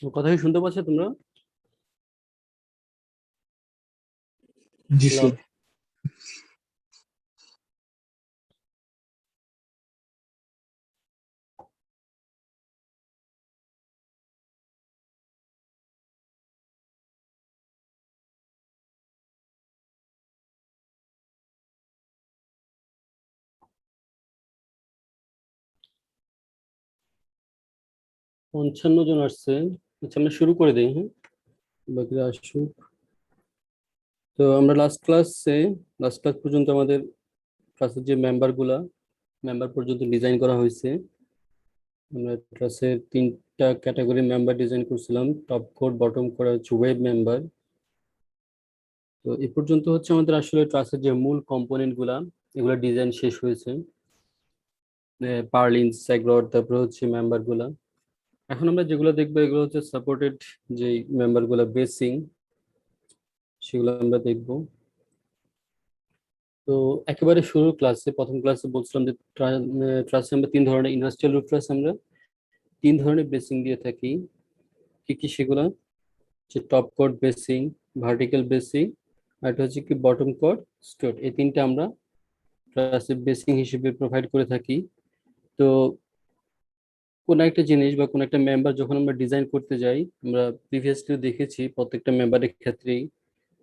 কথা কি শুনতে পাচ্ছ তোমরা? জি হ্যালো। স্যার। পঞ্চান্ন জন আসছে। আচ্ছা, আমরা শুরু করে দিই। হ্যাঁ, বাকিরা আসুক। তো আমরা লাস্ট ক্লাস পর্যন্ত আমাদের ক্লাসের যে মেম্বার পর্যন্ত ডিজাইন করা হয়েছে। আমরা ক্লাসের তিনটা ক্যাটাগরি মেম্বার ডিজাইন করছিলাম, টপ কোড, বটম কোড, হচ্ছে ওয়েব মেম্বার। তো এই পর্যন্ত হচ্ছে আমাদের আসলে ক্লাসের যে মূল কম্পোনেন্ট গুলা, এগুলা ডিজাইন শেষ হয়েছে। পার্লিন, স্যাগ্রড, তারপরে হচ্ছে মেম্বার গুলা। এখন আমরা যেগুলো দেখবো এগুলো হচ্ছে সাপোর্টেড যে মেম্বার গুলা, বেসিং, সেগুলো আমরা দেখবো। তো একেবারে শুরুর ক্লাসে, প্রথম ক্লাসে বলছিলাম যে ক্লাসে আমরা তিন ধরনের ইন্ডাস্ট্রিয়াল রুট ট্রাস, আমরা তিন ধরনের বেসিং দিয়ে থাকি। কি কি সেগুলা? যে টপ কোড বেসিং, ভার্টিক্যাল বেসিং, আর এটা হচ্ছে কি বটম কোড স্টোর। এই তিনটা আমরা ক্লাসে বেসিং হিসেবে প্রোভাইড করে থাকি। তো কোন একটা জিনিস বা কোন একটা মেম্বার যখন আমরা ডিজাইন করতে যাই, আমরা প্রিভিয়াসলি দেখেছি প্রত্যেকটা মেম্বারের ক্ষেত্রেই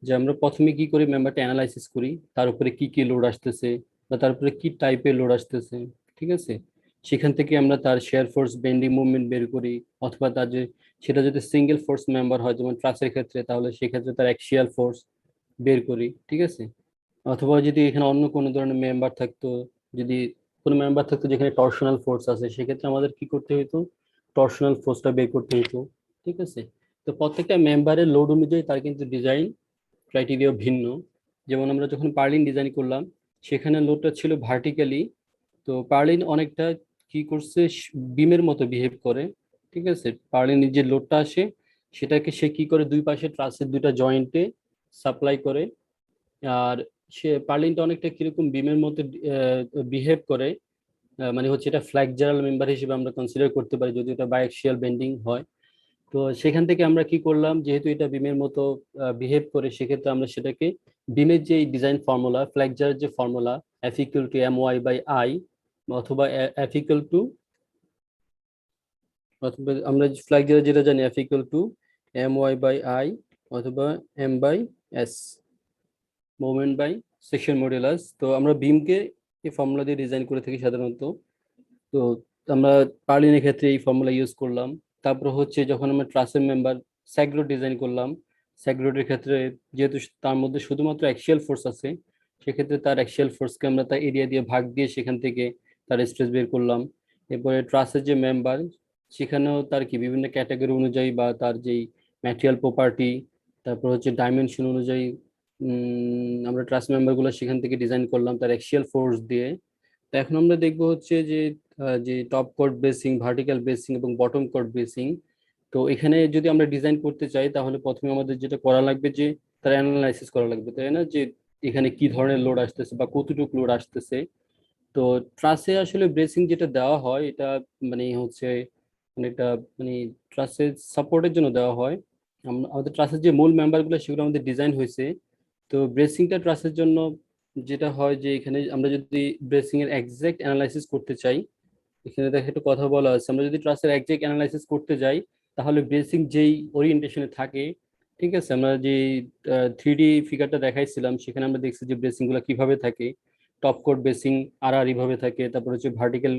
যে আমরা প্রথমে কি করি, মেম্বারটা অ্যানালাইসিস করি, তার উপরে কি কি লোড আসতেছে বা তার উপরে কি টাইপের লোড আসতেছে। ঠিক আছে, সেখান থেকে আমরা তার শেয়ার ফোর্স, বেন্ডিং মুভমেন্ট বের করি। অথবা তার যে, সেটা যদি সিঙ্গেল ফোর্স মেম্বার হয় যেমন ট্রাসের ক্ষেত্রে, তাহলে সেক্ষেত্রে তার অ্যাক্সিয়াল ফোর্স বের করি। ঠিক আছে, অথবা যদি এখানে অন্য কোনো ধরনের মেম্বার থাকতো, যদি কোনো মেম্বার থাকতো যেখানে টর্শনাল ফোর্স আছে, সেক্ষেত্রে আমাদের কি করতে হতো, টর্শনাল ফোর্সটা বের করতে হতো। ঠিক আছে, তো প্রত্যেকটা মেম্বারের লোড অনুযায়ী তার কিন্তু ডিজাইন ক্রাইটেরিয়া ভিন্ন। যেমন আমরা যখন পার্লিন ডিজাইন করলাম, সেখানে লোডটা ছিল ভার্টিক্যালি। তো পার্লিন অনেকটা কি করছে, বিমের মতো বিহেভ করে। ঠিক আছে, পার্লিনের যে লোডটা আসে, সেটাকে সে কি করে, দুই পাশে ট্রাসের দুইটা জয়েন্টে সাপ্লাই করে। আর সে পার্লিনটা অনেকটা কিরকম বিমের মতো বিহেভ করে। মানে হচ্ছে এটা ফ্লেক্সারাল মেম্বার হিসেবে আমরা কনসিডার করতে পারি যদি এটা বাইএক্সিয়াল বেন্ডিং হয়। তো সেখান থেকে আমরা কি করলাম, যেহেতু এটা বিমের মতো বিহেভ করে, সেক্ষেত্রে আমরা সেটাকে বিমের যে ডিজাইন ফর্মুলা, ফ্লেক্সারের যে formula, F equal to M Y by I, অথবা এফ ইকুয়াল টু, অথবা আমরা ফ্লেক্সারের যেটা জানি F equal to M Y by I, অথবা M by S, moment by section modulus. তো আমরা বিমকে এই ফর্মুলা দিয়ে ডিজাইন করে থাকি সাধারণত। তো আমরা পার্লিনের ক্ষেত্রে এই ফর্মুলা ইউজ করলাম। তারপর হচ্ছে যখন আমরা ট্রাসের মেম্বার স্যাগ্রোড ডিজাইন করলাম, স্যাগ্রোডের ক্ষেত্রে যেহেতু তার মধ্যে শুধুমাত্র অ্যাক্সিয়াল ফোর্স আছে, সেক্ষেত্রে তার অ্যাক্সিয়াল ফোর্সকে আমরা তার এরিয়া দিয়ে ভাগ দিয়ে সেখান থেকে তার স্ট্রেস বের করলাম। এরপরে ট্রাসের যে মেম্বার, সেখানেও তার কি বিভিন্ন ক্যাটাগরি অনুযায়ী বা তার যেই ম্যাটেরিয়াল প্রপার্টি, তারপর হচ্ছে ডাইমেনশন অনুযায়ী আমরা ট্রাস মেম্বারগুলো সেখান থেকে ডিজাইন করলাম তার অ্যাক্সিয়াল ফোর্স দিয়ে। তো এখন আমরা দেখবো হচ্ছে যে টপ কোড বেসিং, ভার্টিক্যাল বেসিং এবং বটম কোড বেসিং। তো এখানে যদি আমরা ডিজাইন করতে চাই, তাহলে প্রথমে আমাদের যেটা করা লাগবে যে তার অ্যানালাইসিস করা লাগবে, তাই না, যে এখানে কি ধরনের লোড আসতেছে বা কতটুকু লোড আসতেছে। তো ট্রাসে আসলে ব্রেসিং যেটা দেওয়া হয়, এটা মানে হচ্ছে অনেকটা মানে ট্রাসের সাপোর্টের জন্য দেওয়া হয়। আমাদের ট্রাসের যে মূল মেম্বারগুলো সেগুলো আমাদের ডিজাইন হয়েছে। তো ব্রেসিংটা ট্রাসের জন্য যেটা হয় যে এখানে আমরা যদি ব্রেসিং এর এক্সাক্ট অ্যানালাইসিস করতে চাই, এখানে দেখে একটু কথা বলা আছে, আমরা যদি ট্রাসের এক্সাক্ট অ্যানালাইসিস করতে যাই, তাহলে ব্রেসিং যেই ওরিয়েন্টেশনে থাকে, ঠিক আছে, আমরা যে 3D ফিগারটা দেখাইছিলাম, সেখানে আমরা দেখছি যে ব্রেসিং গুলো কিভাবে থাকে। টপ কোড বেসিং আর আর এইভাবে থাকে। তারপর হচ্ছে ভার্টিক্যাল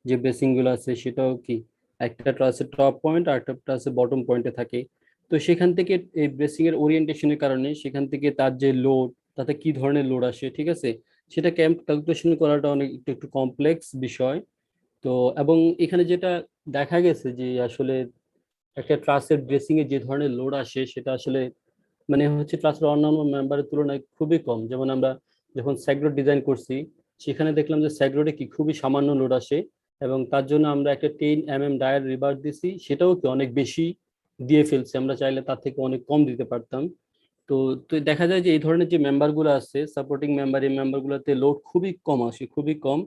যে বেসিং গুলো আছে, সেটাও কি একটা ট্রাসের টপ পয়েন্ট আর একটা ট্রাসের বটম পয়েন্টে থাকে। তো সেখান থেকে এই ব্রেসিং এর ওরিয়েন্টেশনের কারণে সেখান থেকে তার যে লোড, তাতে কি ধরনের লোড আসে, ঠিক আছে, সেটা ক্যালকুলেশন করাটা অনেক একটু একটু কমপ্লেক্স বিষয়। তো এবং এখানে যেটা দেখা গেছে যে আসলে একটা ট্রাসের ড্রেসিং এ যে ধরনের লোড আসে, সেটা আসলে মানে হচ্ছে ট্রাস্টের অন্যান্য মেম্বারের তুলনায় খুবই কম। যেমন আমরা যখন স্যাগ্রোড ডিজাইন করছি, সেখানে দেখলাম যে স্যাগ্রোডে কি খুবই সামান্য লোড আসে, এবং তার জন্য আমরা একটা 10 mm ডায়ার রিবার দিছি, সেটাও কি অনেক বেশি দিয়ে ফেলছি, আমরা চাইলে তার থেকে অনেক কম দিতে পারতাম। তো তো দেখা যায় যে এই ধরনের যে মেম্বার গুলো আছে, সাপোর্টিং মেম্বার, এই মেম্বার গুলোতে লোড খুবই কম আসে, খুবই কম।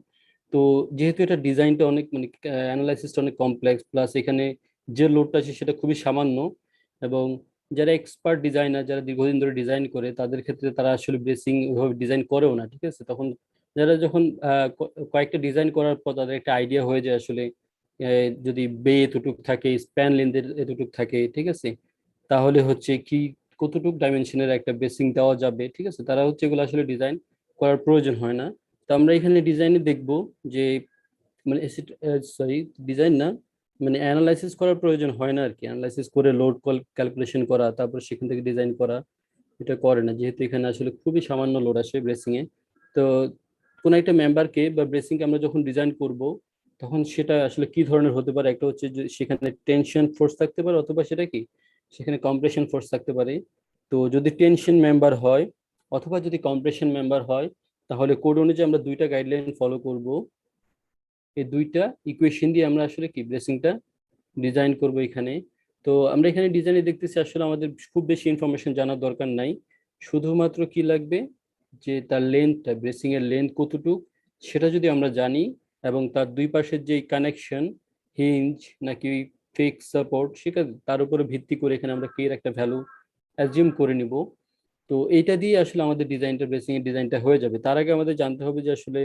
তো যেহেতু এটা ডিজাইনটা অনেক মানে অ্যানালাইসিসটা অনেক কমপ্লেক্স, প্লাস এখানে যে লোডটা আছে সেটা খুবই সামান্য, এবং যারা এক্সপার্ট ডিজাইনার, যারা দীর্ঘদিন ধরে ডিজাইন করে, তাদের ক্ষেত্রে তারা আসলে ব্রেসিং ওইভাবে ডিজাইন করেও না, ঠিক আছে। তখন যারা যখন কয়েকটা ডিজাইন করার পর তাদের একটা আইডিয়া হয়ে যায় আসলে যদি বে এতটুক থাকে, স্প্যান লেন্থ এতটুক থাকে, ঠিক আছে, তাহলে হচ্ছে কি কতটুক ডাইমেনশনের একটা বেসিং দেওয়া যাবে, ঠিক আছে, তারা হচ্ছে এগুলো আসলে ডিজাইন করার প্রয়োজন হয় না। তো আমরা এখানে ডিজাইনে দেখব যে মানে সরি, ডিজাইন না, মানে অ্যানালাইসিস করার প্রয়োজন হয় না আর কি। অ্যানালাইসিস করে লোড ক্যালকুলেশন করা, তারপর সেখান থেকে ডিজাইন করা, এটা করে না, যেহেতু এখানে আসলে খুবই সামান্য লোড আসে ব্রেসিং এ। তো কোন একটা মেম্বারকে বা ব্রেসিং কে আমরা যখন ডিজাইন করব, তখন সেটা আসলে কি ধরনের হতে পারে, একটা হচ্ছে যে সেখানে টেনশন ফোর্স থাকতে পারে, অথবা সেটা কি সেখানে কম্প্রেশন ফোর্স থাকতে পারে। তো যদি টেনশন মেম্বার হয় অথবা যদি কম্প্রেশন মেম্বার হয়, তাহলে কোড অনুযায়ী আমরা দুইটা গাইডলাইন ফলো করব। এই দুইটা ইকুয়েশন দিয়ে আমরা আসলে কি ব্রেসিংটা ডিজাইন করব এখানে। তো আমরা এখানে ডিজাইনে দেখতেছি আসলে আমাদের খুব বেশি ইনফরমেশন জানার দরকার নাই। শুধুমাত্র কি লাগবে, যে তার লেন্থটা, ব্রেসিং এর লেন্থ কতটুক, সেটা যদি আমরা জানি, এবং তার দুই পাশের যে কানেকশন, হিঞ্জ নাকি ফিক্স সাপোর্ট, সেটা তার উপরে ভিত্তি করে এখানে আমরা কে এর একটা ভ্যালু অ্যাজিউম করে নিব। তো এইটা দিয়ে আসলে আমাদের ডিজাইনটা, ব্রেসিং এর ডিজাইনটা হয়ে যাবে। তার আগে আমাদের জানতে হবে যে আসলে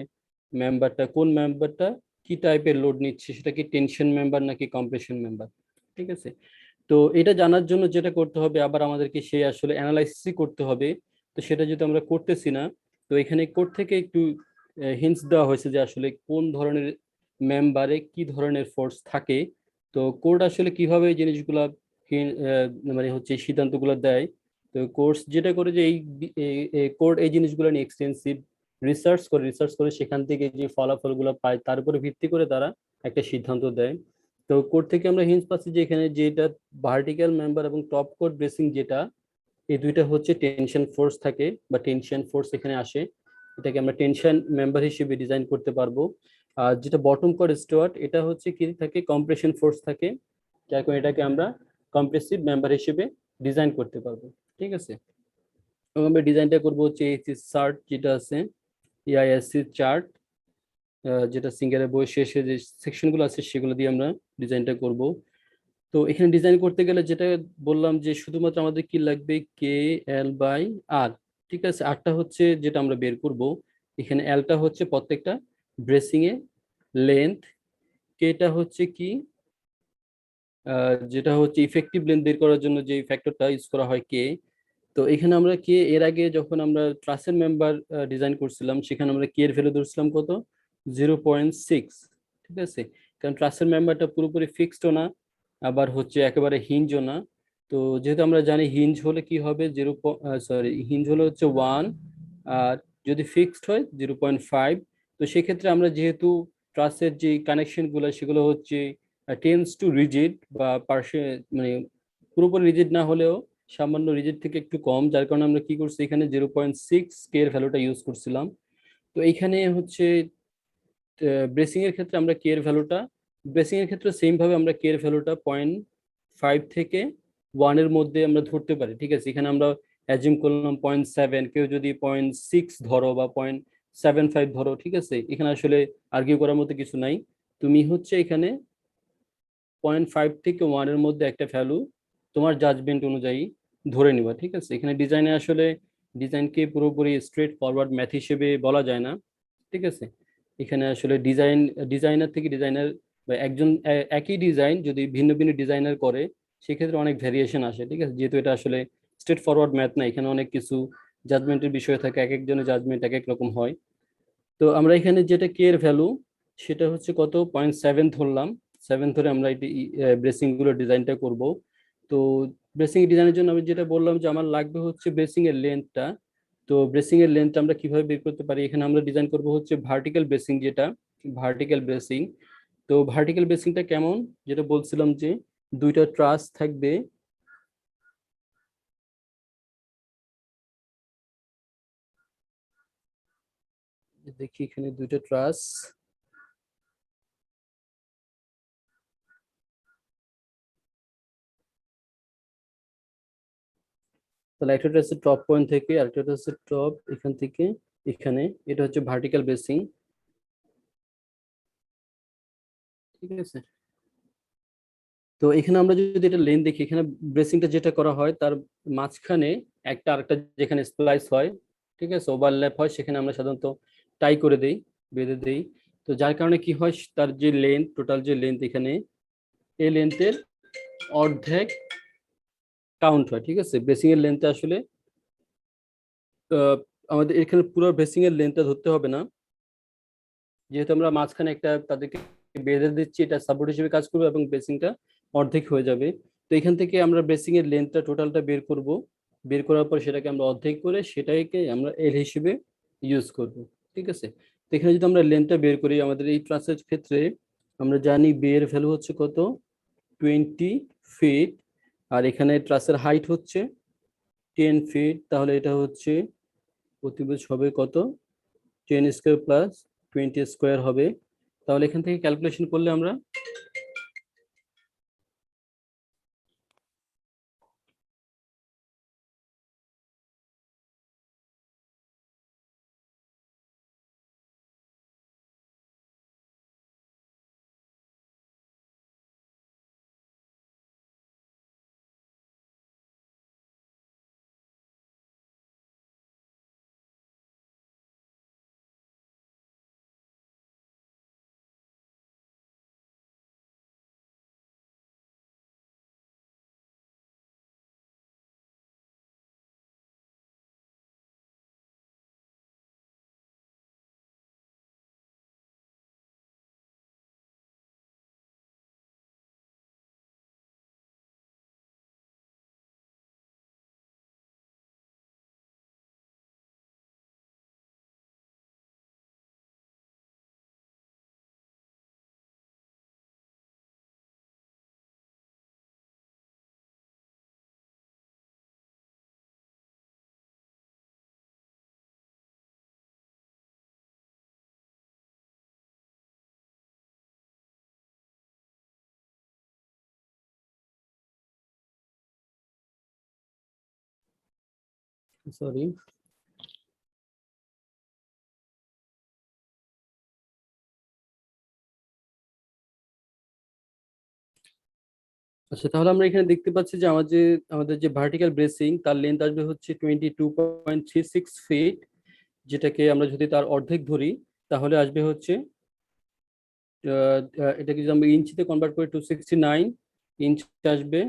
কোন মেম্বারটা কি টাইপের লোড নিচ্ছে, সেটা কি টেনশন মেম্বার নাকি কম্প্রেশন মেম্বার, ঠিক আছে। তো এটা জানার জন্য যেটা করতে হবে, আবার আমাদেরকে সেই আসলে অ্যানালাইসিসই করতে হবে। তো সেটা যদি আমরা করতেছি না, তো এখানে কোড থেকে একটু হিন্টস দেওয়া হয়েছে যে আসলে কোন ধরনের মেম্বারে কি ধরনের ফোর্স থাকে। তো কোড আসলে কিভাবে এই জিনিসগুলা মানে হচ্ছে সিদ্ধান্তগুলো দেয়। তো কোর্স যেটা করে যে এই কোড এই জিনিসগুলো নিয়ে এক্সটেন্সিভ রিসার্চ করে সেখান থেকে যে ফলাফলগুলো পায় তার উপরে ভিত্তি করে তারা একটা সিদ্ধান্ত দেয়। তো কোড থেকে আমরা হিন্টস পাচ্ছি যে এখানে যেটা ভার্টিক্যাল মেম্বার এবং টপ কোড ব্রেসিং, যেটা এই দুইটা হচ্ছে টেনশন ফোর্স থাকে বা টেনশন ফোর্স এখানে আসে, এটাকে আমরা টেনশন মেম্বার হিসেবে ডিজাইন করতে পারবো। আর যেটা বটম কোড স্টুয়ার্ট, এটা হচ্ছে কি থাকে, কম্প্রেশন ফোর্স থাকে, যার কারণে এটাকে আমরা কম্প্রেসিভ মেম্বার হিসেবে ডিজাইন করতে পারবো, ঠিক আছে। এবং আমরা ডিজাইনটা করবো হচ্ছে এই চার্ট যেটা আছে, এআইএসসি চার্ট, যেটা সিঙ্গারের বই শেষে যে সেকশনগুলো আছে সেগুলো দিয়ে আমরা ডিজাইনটা করব। তো এখানে ডিজাইন করতে গেলে যেটা বললাম যে শুধুমাত্র আমাদের কি লাগবে, কে এল বাই আর, ঠিক আছে। আরটা হচ্ছে যেটা আমরা বের করব, এখানে এলটা হচ্ছে প্রত্যেকটা ব্রেসিং এ লেন্থ, কেটা হচ্ছে কি যেটা হচ্ছে ইফেক্টিভ লেন্থ বের করার জন্য যে ফ্যাক্টরটা ইউজ করা হয়, কে। তো এখানে আমরা কে এর আগে যখন আমরা ক্লাসের মেম্বার ডিজাইন করছিলাম, সেখানে আমরা কে এর ভ্যালু ধরছিলাম কত, 0.6, ঠিক আছে। কারণ ক্লাসের মেম্বারটা পুরোপুরি ফিক্সডও না, আবার হচ্ছে একেবারে হিঞ্জও না। তো যেহেতু আমরা জানি হিঞ্জ হলে কি হবে, হিঞ্জ হলে হচ্ছে 1, আর যদি ফিক্সড হয় 0.5। তো সেক্ষেত্রে আমরা যেহেতু ক্লাসের যে কানেকশন গুলো সেগুলো হচ্ছে টেন্স টু রিজিড বা পার্শে, মানে পুরোপুরি রিজিড না হলেও সামান্য রিজিড থেকে একটু কম, যার কারণে আমরা কি করছি এখানে 0.6 কে এর ভ্যালুটা ইউজ করছিলাম। তো এইখানে হচ্ছে ব্রেসিং এর ক্ষেত্রে আমরা কে এর ভ্যালুটা, ব্রেসিং এর ক্ষেত্রে সেম ভাবে আমরা কে এর ভ্যালুটা 0.5 থেকে 1 এর মধ্যে আমরা ধরতে পারি, ঠিক আছে। এখানে আমরা অ্যাজিউম করলাম 0.7, কেউ যদি 0.6 ধরো বা 0.75 ধরো, ঠিক আছে। এখানে আসলে আর্কিউ করার মতো কিছু নাই। তুমি হচ্ছে এখানে 0.5 থেকে 1 এর মধ্যে একটা ভ্যালু তোমার জাজমেন্ট অনুযায়ী ধরে নিবা, ঠিক আছে। এখানে ডিজাইনে আসলে ডিজাইনকে পুরোপুরি স্ট্রেট ফরওয়ার্ড ম্যাথ হিসেবে বলা যায় না, ঠিক আছে। এখানে আসলে ডিজাইনার থেকে ডিজাইনার বা একজন একই ডিজাইন যদি ভিন্ন ভিন্ন ডিজাইনার করে, সেক্ষেত্রে অনেক ভ্যারিয়েশন আসে, ঠিক আছে। যেহেতু এটা আসলে স্ট্রেট ফরওয়ার্ড ম্যাথ না, এখানে অনেক কিছু জাজমেন্টের বিষয় থাকে, এক একজনের জাজমেন্ট এক এক রকম হয়। তো আমরা এখানে যেটা কে এর ভ্যালু, সেটা হচ্ছে কত, 0.7 ধরলাম। 7 ধরে আমরা এটি ব্রেসিং গুলো ডিজাইনটা করব। তো ব্রেসিং ডিজাইনের জন্য আমি যেটা বললাম যে আমার লাগবে হচ্ছে ব্রেসিং এর লেন্থটা। তো ব্রেসিং এর লেন্থ আমরা কিভাবে বের করতে পারি, এখানে আমরা ডিজাইন করব হচ্ছে ভার্টিক্যাল ব্রেসিং, যেটা ভার্টিক্যাল ব্রেসিং। তো ভার্টিক্যাল ব্রেসিংটা কেমন, যেটা বলছিলাম যে দুইটা ট্রাস থাকবে, দেখি এখানে দুইটা ট্রাস, তাহলে একটা হচ্ছে টপ পয়েন্ট থেকে, আরেকটা হচ্ছে টপ এখান থেকে এখানে, এটা হচ্ছে ভার্টিক্যাল ব্রেসিং, ঠিক আছে। তো এখানে আমরা যদি এটা লেন দেখি, এখানে ব্রেসিংটা যেটা করা হয় তার মাঝখানে একটা আরেকটা যেখানে স্প্লাইস হয়, ঠিক আছে, ওভারল্যাপ হয়, সেখানে আমরা সাধারণত টাই করে দেই, বেঁধে দেই। তো যার কারণে কি হয়, তার যে লেন্থ, টোটাল যে লেন্থ এখানে, এই লেন্থের অর্ধেক কাউন্ট হয়, ঠিক আছে। ব্রেসিং এর লেন্থে আসলে আমাদের এখানে পুরো ব্রেসিং এর লেন্থটা ধরতে হবে না, যেহেতু আমরা মাঝখানে একটা তাদেরকে বেঁধে দিচ্ছি, এটা সাপোর্ট হিসেবে কাজ করবে এবং ব্রেসিংটা অর্ধেক হয়ে যাবে। তো এখান থেকে আমরা ব্রেসিং এর লেন্থটা টোটালটা বের করব, বের করার পর সেটাকে আমরা অর্ধেক করে সেটাকে আমরা এল হিসেবে ইউজ করব, ঠিক আছে। তো এখানে যদি আমরা লেন্থটা বের করি, আমাদের এই ট্রাসের ক্ষেত্রে আমরা জানি বে এর ভ্যালু হচ্ছে কত, 20 ফিট, আর এখানে ট্রাসের হাইট হচ্ছে 10 ফিট, তাহলে এটা হচ্ছে প্রতিভুজ হবে কত, 10 স্কোয়ার প্লাস 20 স্কোয়ার হবে। তাহলে এখান থেকে ক্যালকুলেশন করলে আমরা সরি, আচ্ছা, তাহলে আমরা এখানে দেখতে পাচ্ছি যে আমাদের যে ভার্টিক্যাল ব্রেসিং তার লেন্থ আসবে হচ্ছে 22.36 ফিট, যেটাকে আমরা যদি তার অর্ধেক ধরি তাহলে আসবে হচ্ছে এটাকে যদি আমরা ইঞ্চিতে কনভার্ট করি 269 ইঞ্চ আসবে।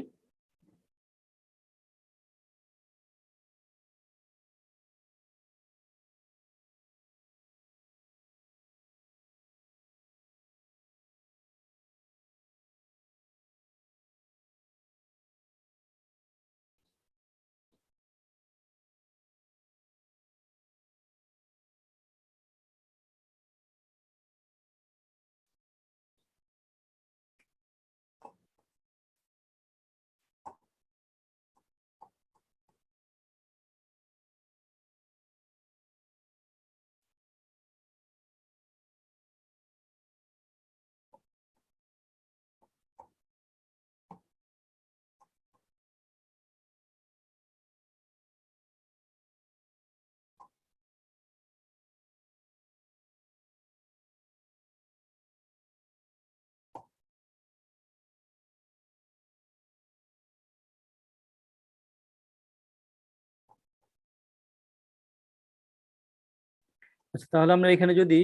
আচ্ছা, তাহলে আমরা এখানে যদি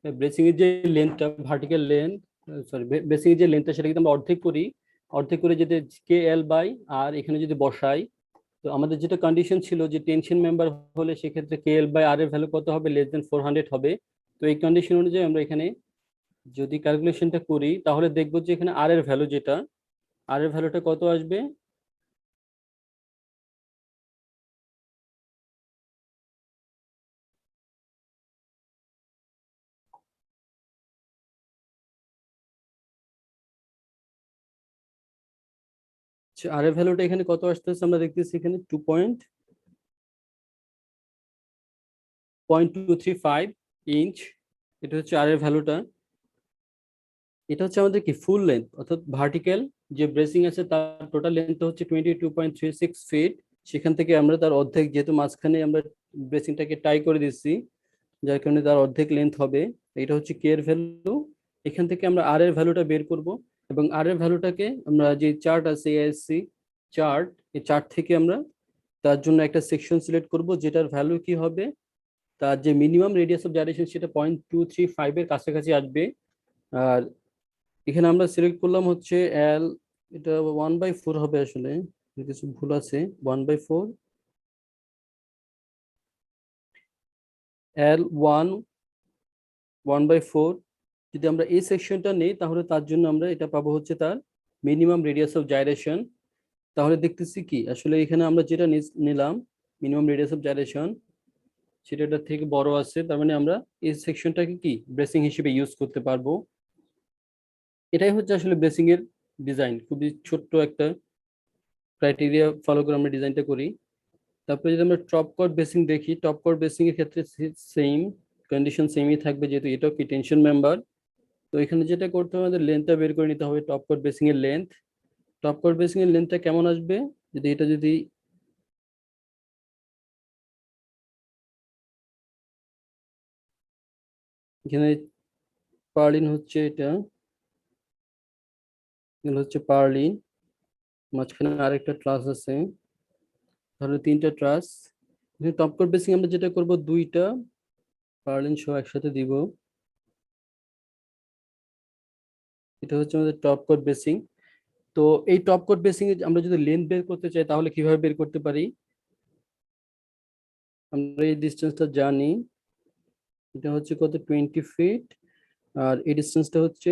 ব্রেসিং এর যে লেন্থটা, ভার্টিক্যাল লেন্থ, সরি, ব্রেসিং এর যে লেন্থটা সেটা কিন্তু আমরা অর্ধেক করি, অর্ধেক করে যদি কে এল বাই আর এখানে যদি বসাই, তো আমাদের যেটা কন্ডিশন ছিল যে টেনশন মেম্বার হলে সেক্ষেত্রে কে এল বাই আর এর ভ্যালু কত হবে, লেস দেন 400 হবে। তো এই কন্ডিশন অনুযায়ী আমরা এখানে যদি ক্যালকুলেশনটা করি তাহলে দেখবো যে এখানে আর এর ভ্যালু যেটা, আর এর ভ্যালুটা কত আসবে, আর এর ভ্যালুটা এখানে কত আসতেছে আমরা দেখতেছি এখানে 2.235 ইঞ্চ, এটা হচ্ছে আর এর ভ্যালুটা। এটা হচ্ছে আমাদের কি ফুল লেন্থ, অর্থাৎ ভার্টিক্যাল যে ব্রেসিং আছে তার টোটাল লেন্থ হচ্ছে 22.36 ফিট। সেখান থেকে আমরা তার অর্ধেক, যেহেতু মাঝখানে আমরা ব্রেসিংটাকে টাই করে দিচ্ছি, যার কারণে তার অর্ধেক লেন্থ হবে, এটা হচ্ছে কে এর ভ্যালু। এখান থেকে আমরা আর এর ভ্যালুটা বের করব এবং আর এর ভ্যালুটাকে আমরা যে চার্ট আছে এএসসি চার্ট, এই চার্ট থেকে আমরা তার জন্য একটা সেকশন সিলেক্ট করব যেটার ভ্যালু কি হবে, তার যে মিনিমাম রেডিয়াস অফ জাইরেশন সেটা 0.235 এর কাছাকাছি আসবে। আর এখানে আমরা সিলেক্ট করলাম হচ্ছে এল, এটা 1/4 হবে, আসলে কিছু ভুল আছে, 1/4 L1 1/4। যদি আমরা এই সেকশনটা নেই তাহলে তার জন্য আমরা এটা পাবো হচ্ছে তার মিনিমাম রেডিয়াস অফ জাইরেশন। তাহলে দেখতেছি কি আসলে এখানে আমরা যেটা নিলাম মিনিমাম রেডিয়াস অফ জাইরেশন সেটা এটার থেকে বড় আছে, তার মানে আমরা এই সেকশনটাকে কি ব্রেসিং হিসেবে ইউজ করতে পারবো। এটাই হচ্ছে আসলে ব্রেসিং এর ডিজাইন, খুবই ছোট্ট একটা ক্রাইটেরিয়া ফলো করে আমরা ডিজাইনটা করি। তারপরে যদি আমরা টপ কট বেসিং দেখি, টপ কট বেসিং এর ক্ষেত্রে সেম কন্ডিশন সেমই থাকবে, যেহেতু এটাও কি টেনশন মেম্বার। তো এখানে যেটা করতে হবে আমাদের লেন্থটা বের করে নিতে হবে, টপ কট বেসিং এর লেন্থ। টপ কট বেসিং এর লেন্থটা কেমন আসবে, যদি এটা যদি এখানে পার্লিন হচ্ছে এটা, এগুলো হচ্ছে পার্লিন, মাঝখানে আরেকটা ট্রাস আছে, তাহলে 3টা ট্রাস। টপ কট বেসিং আমরা যেটা করব 2টা পার্লিন সহ একসাথে দিব। এটা হচ্ছে আমাদের টপ কট বেসিং। তো এই টপ কট বেসিং এ আমরা যদি লেন্থ বের করতে চাই তাহলে কিভাবে বের করতে পারি, আমরা এই ডিসটেন্সটা জানি, এটা হচ্ছে কত 20 ফিট, আর এই ডিসটেন্সটা হচ্ছে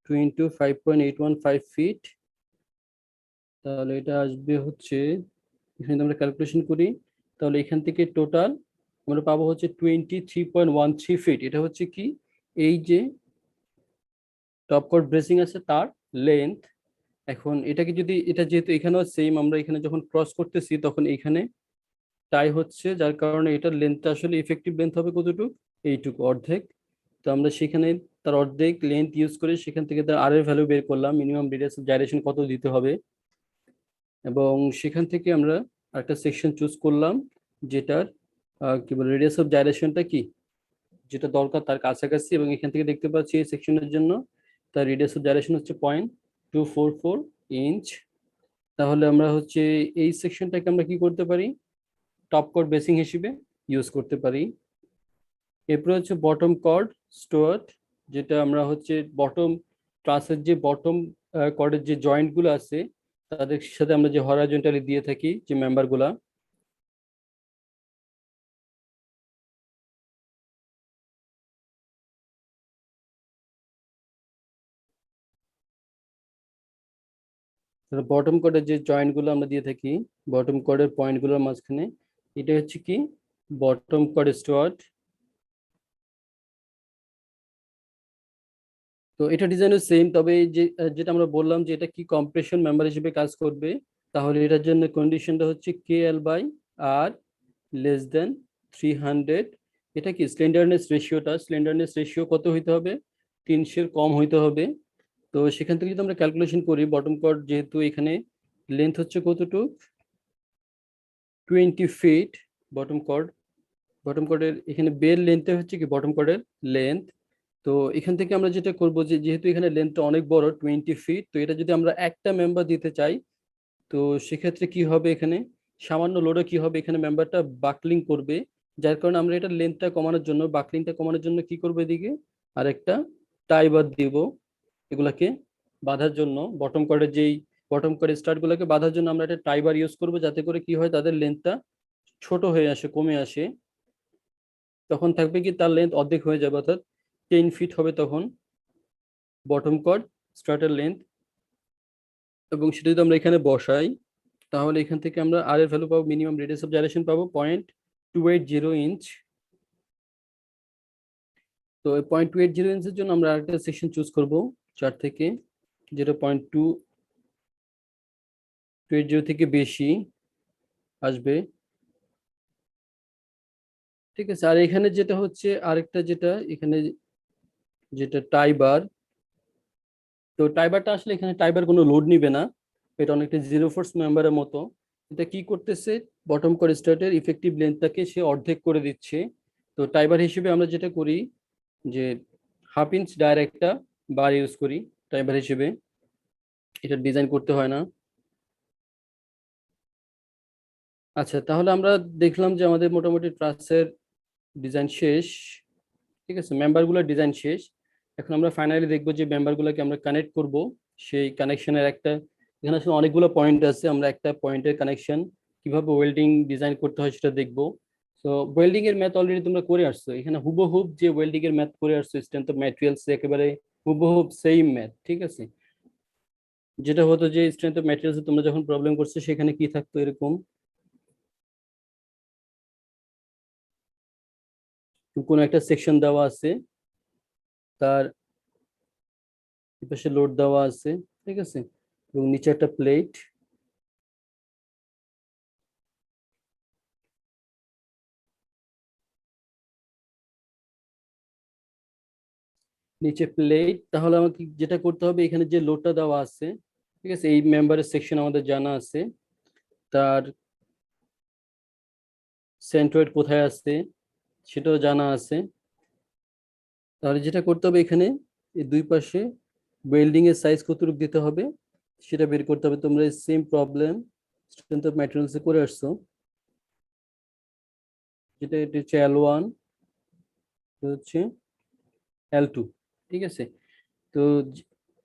2 × 5.815 ফিট। তাহলে এটা আসবে হচ্ছে, এখানে যদি আমরা ক্যালকুলেশন করি তাহলে এখান থেকে টোটাল আমরা পাবো হচ্ছে 23.13 ফিট। এটা হচ্ছে কি এই যে টপ কট ব্রেসিং আছে তার লেন্থ। এখন এটাকে যদি এটা যেহেতু এখানেও সেম, আমরা এখানে যখন ক্রস করতেছি তখন এখানে টাই হচ্ছে, যার কারণে এটার লেন্থটা আসলে ইফেক্টিভ লেন্থ হবে কতটুকু, এইটুকু, অর্ধেক। তো আমরা সেখানে তার অর্ধেক লেন্থ ইউজ করে সেখান থেকে তার আর এর ভ্যালু বের করলাম, মিনিমাম রেডিয়াস অফ জাইরেশন কত দিতে হবে, এবং সেখান থেকে আমরা একটা সেকশন চুজ করলাম যেটার কি বলে রেডিয়াস অফ জাইরেশনটা কি যেটা দরকার তার কাছাকাছি, এবং এখান থেকে দেখতে পাচ্ছি এই সেকশনের জন্য তার রেডিয়াস অফ জাইরেশন হচ্ছে 0.244 ইঞ্চ। তাহলে আমরা হচ্ছে এই সেকশনটাকে আমরা কি করতে পারি, টপ কট বেসিং হিসেবে ইউজ করতে পারি। এরপরে হচ্ছে বটম কর্ড স্টুয়ার্ট, যেটা আমরা হচ্ছে বটম ট্রাসের যে বটম কর্ডের যে জয়েন্ট গুলো আছে তাদের সাথে আমরা যে হরাইজন্টালি দিয়ে থাকি যে মেম্বার গুলা, বটম কর্ডের যে জয়েন্ট গুলো আমরা দিয়ে থাকি বটম কর্ডের পয়েন্ট গুলোর মাঝখানে, এটা হচ্ছে কি বটম কর্ড স্টুয়ার্ট। তো এটা ডিজাইনও সেম, তবে এই যে যেটা আমরা বললাম যে এটা কি কম্প্রেশন মেম্বার হিসেবে কাজ করবে, তাহলে এটার জন্য কন্ডিশনটা হচ্ছে KL/R <300। এটা কি স্লেন্ডারনেস রেশিও কত হইতে হবে, 300 কম হইতে হবে। তো সেখান থেকে যদি আমরা ক্যালকুলেশন করি, বটম কর্ড যেহেতু এখানে লেন্থ হচ্ছে কতটুকু 20 ফিট, বটম কর্ড, বটম কর্ডের এখানে বের লেন্থটা হচ্ছে কি বটম কর্ডের লেন্থ। তো এখান থেকে আমরা যেটা করব যে যেহেতু এখানে লেন্থটা অনেক বড় 20 ফিট, তো এটা যদি আমরা একটা মেম্বার দিতে চাই তো সেক্ষেত্রে কি হবে, এখানে সামান্য লোডে কি হবে, এখানে মেম্বারটা বাকলিং করবে, যার কারণে আমরা এটা লেন্থটা কমানোর জন্য বাকলিংটা কমানোর জন্য কি করবো এদিকে আর একটা টাই বার দিব এগুলাকে বাঁধার জন্য, বটম কর্ডের স্টার্ট গুলোকে বাঁধার জন্য আমরা একটা টাই বার ইউজ করবো, যাতে করে কি হয় তাদের লেন্থটা ছোট হয়ে আসে, কমে আসে। তখন থাকবে কি তার লেন্থ অর্ধেক হয়ে যাবে, অর্থাৎ 10 ফিট হবে তখন বটম কর্ড স্টার্টের লেন্থ। এবং সেটা যদি আমরা এখানে বসাই তাহলে এখান থেকে আমরা আর এর ভ্যালু পাবো, মিনিমাম রেডিয়াস অফ জাইরেশন পাবো 0.280 ইঞ্চ। তো 0.280 ইঞ্চের জন্য আমরা আরেকটা সেকশন চুজ করব চার থেকে, যেটা 0.280 থেকে বেশি আসবে, ঠিক আছে। আর এখানে যেটা হচ্ছে আরেকটা যেটা এখানে যেটা টাইবার, তো টাইবারটা আসলে এখানে টাইবার কোনো লোড নিবে না, এটা অনেকটা জিরো ফোর্স মেম্বারের মতো। এটা কি করতেছে, বটম কর স্টার্টের ইফেক্টিভ লেন্থটাকে সে অর্ধেক করে দিচ্ছে। তো টাইবার হিসেবে আমরা যেটা করি যে 1/2 ইঞ্চ ডায়ার একটা বার ইউজ করি ড্রাইভার হিসেবে, এটা ডিজাইন করতে হয় না। আচ্ছা, তাহলে আমরা দেখলাম যে আমাদের মোটামুটি ট্রাসের ডিজাইন শেষ। ঠিক আছে, মেম্বারগুলোর ডিজাইন শেষ। এখন আমরা ফাইনালি দেখবো যে মেম্বারগুলোকে আমরা কানেক্ট করব। সেই কানেকশনের একটা, এখানে আসলে অনেকগুলো পয়েন্ট আছে, আমরা একটা পয়েন্টের কানেকশন কিভাবে ওয়েল্ডিং ডিজাইন করতে হয় সেটা দেখবো। তো ওয়েল্ডিং এর ম্যাথ অলরেডি তোমরা করে আসছো, এখানে হুবহুব যে ওয়েল্ডিং এর ম্যাথ করে আসছো স্ট্রেংথ অফ ম্যাটেরিয়ালস একেবারে হুবহুব সেম ম্যাথ। ঠিক আছে, যেটা হতো যে স্ট্রেংথ অফ ম্যাটেরিয়ালস তোমরা যখন প্রবলেম করছো সেখানে কি থাকতো, এরকম কোন একটা সেকশন দেওয়া আছে, তার পাশে লোড দেওয়া আছে, ঠিক আছে, এবং নিচে একটা প্লেট, নিচে প্লেট। তাহলে আমাকে যেটা করতে হবে, এখানে যে লোডটা দেওয়া আছে, ঠিক আছে, এই মেম্বারের সেকশন আমাদের জানা আছে, তার সেন্ট্রয়েড কোথায় আছে সেটাও জানা আছে। তাহলে যেটা করতে হবে, এখানে এই দুই পাশে ওয়েল্ডিং এর সাইজ কতটুকু দিতে হবে সেটা বের করতে হবে। তোমরা same problem strength of materials করে আসছো, যেটা এটা হচ্ছে L1, হচ্ছে L2। ঠিক আছে, তো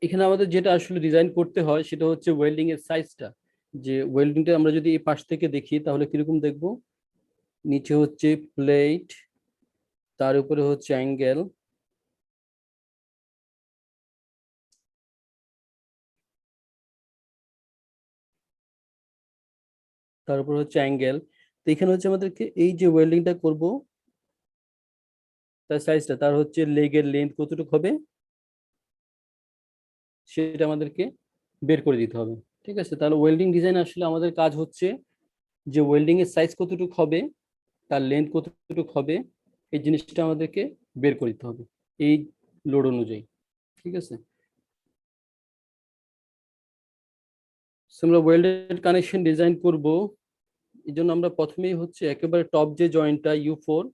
এখানে আমাদের যেটা আসলে ডিজাইন করতে হয় সেটা হচ্ছে ওয়েল্ডিং এর সাইজটা। যে ওয়েল্ডিংটা আমরা যদি এই পাশ থেকে দেখি তাহলে কিরকম দেখবো, নিচে হচ্ছে প্লেট, তার উপরে হচ্ছে অ্যাঙ্গেল, তার উপরে হচ্ছে অ্যাঙ্গেল। তো এখানে হচ্ছে আমাদেরকে এই যে ওয়েল্ডিংটা করব তার সাইজটা, তার হচ্ছে লেগের লেন্থ কতটুকু হবে সেটা আমাদেরকে বের করে দিতে হবে। ঠিক আছে, তাহলে ওয়েল্ডিং ডিজাইন আসলে আমাদের কাজ হচ্ছে যে ওয়েল্ডিং এর সাইজ কতটুকু হবে, তার লেন্থ কতটুকু হবে, এই জিনিসটা আমাদেরকে বের করে দিতে হবে এই লোড অনুযায়ী। ঠিক আছে, So আমরা ওয়েল্ডেড কানেকশন ডিজাইন করব। এই জন্য আমরা প্রথমেই হচ্ছে একেবারে টপ যে জয়েন্টটা U4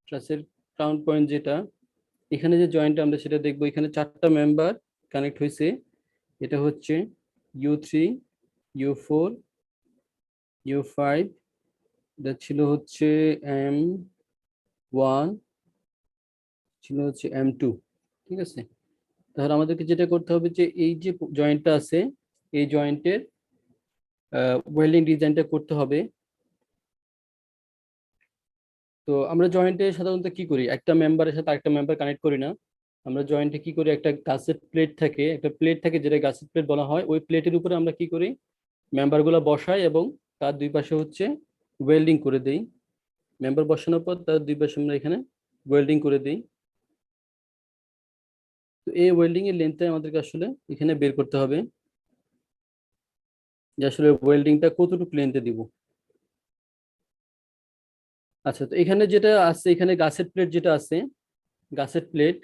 ট্রাসের ক্রাউন পয়েন্ট, যেটা এখানে যে জয়েন্টটা আমরা সেটা দেখবো। এখানে চারটা মেম্বার কানেক্ট হয়েছে, এটা হচ্ছে U3, U4, U5, এটা ছিল হচ্ছে M1, ছিল হচ্ছে M2। ঠিক আছে, তাহলে আমাদেরকে যেটা করতে হবে যে এই যে জয়েন্টটা আছে এই জয়েন্টের ওয়েল্ডিং ডিজাইনটা করতে হবে। তো আমরা জয়েন্টে সাধারণত কি করি, একটা মেম্বারের সাথে আরেকটা মেম্বার কানেক্ট করি না। আমরা জয়েন্টে কি করি, একটা গাছের প্লেট থাকে, একটা প্লেট থাকে যেটা গাছের প্লেট বলা হয়, ওই প্লেটের উপরে আমরা কি করি, মেম্বার গুলা বসাই এবং তার দুই পাশে হচ্ছে ওয়েল্ডিং করে দেই। মেম্বার বসানোর পর তার দুই পাশে আমরা এখানে ওয়েল্ডিং করে দিই। তো এই ওয়েল্ডিং এর লেন্থটা আমাদেরকে আসলে এখানে বের করতে হবে, যে আসলে ওয়েল্ডিংটা কতটুকু লেন্থে দিব। আচ্ছা, তো এখানে যেটা আছে, এখানে গাছের প্লেট যেটা আছে, গাছের প্লেট,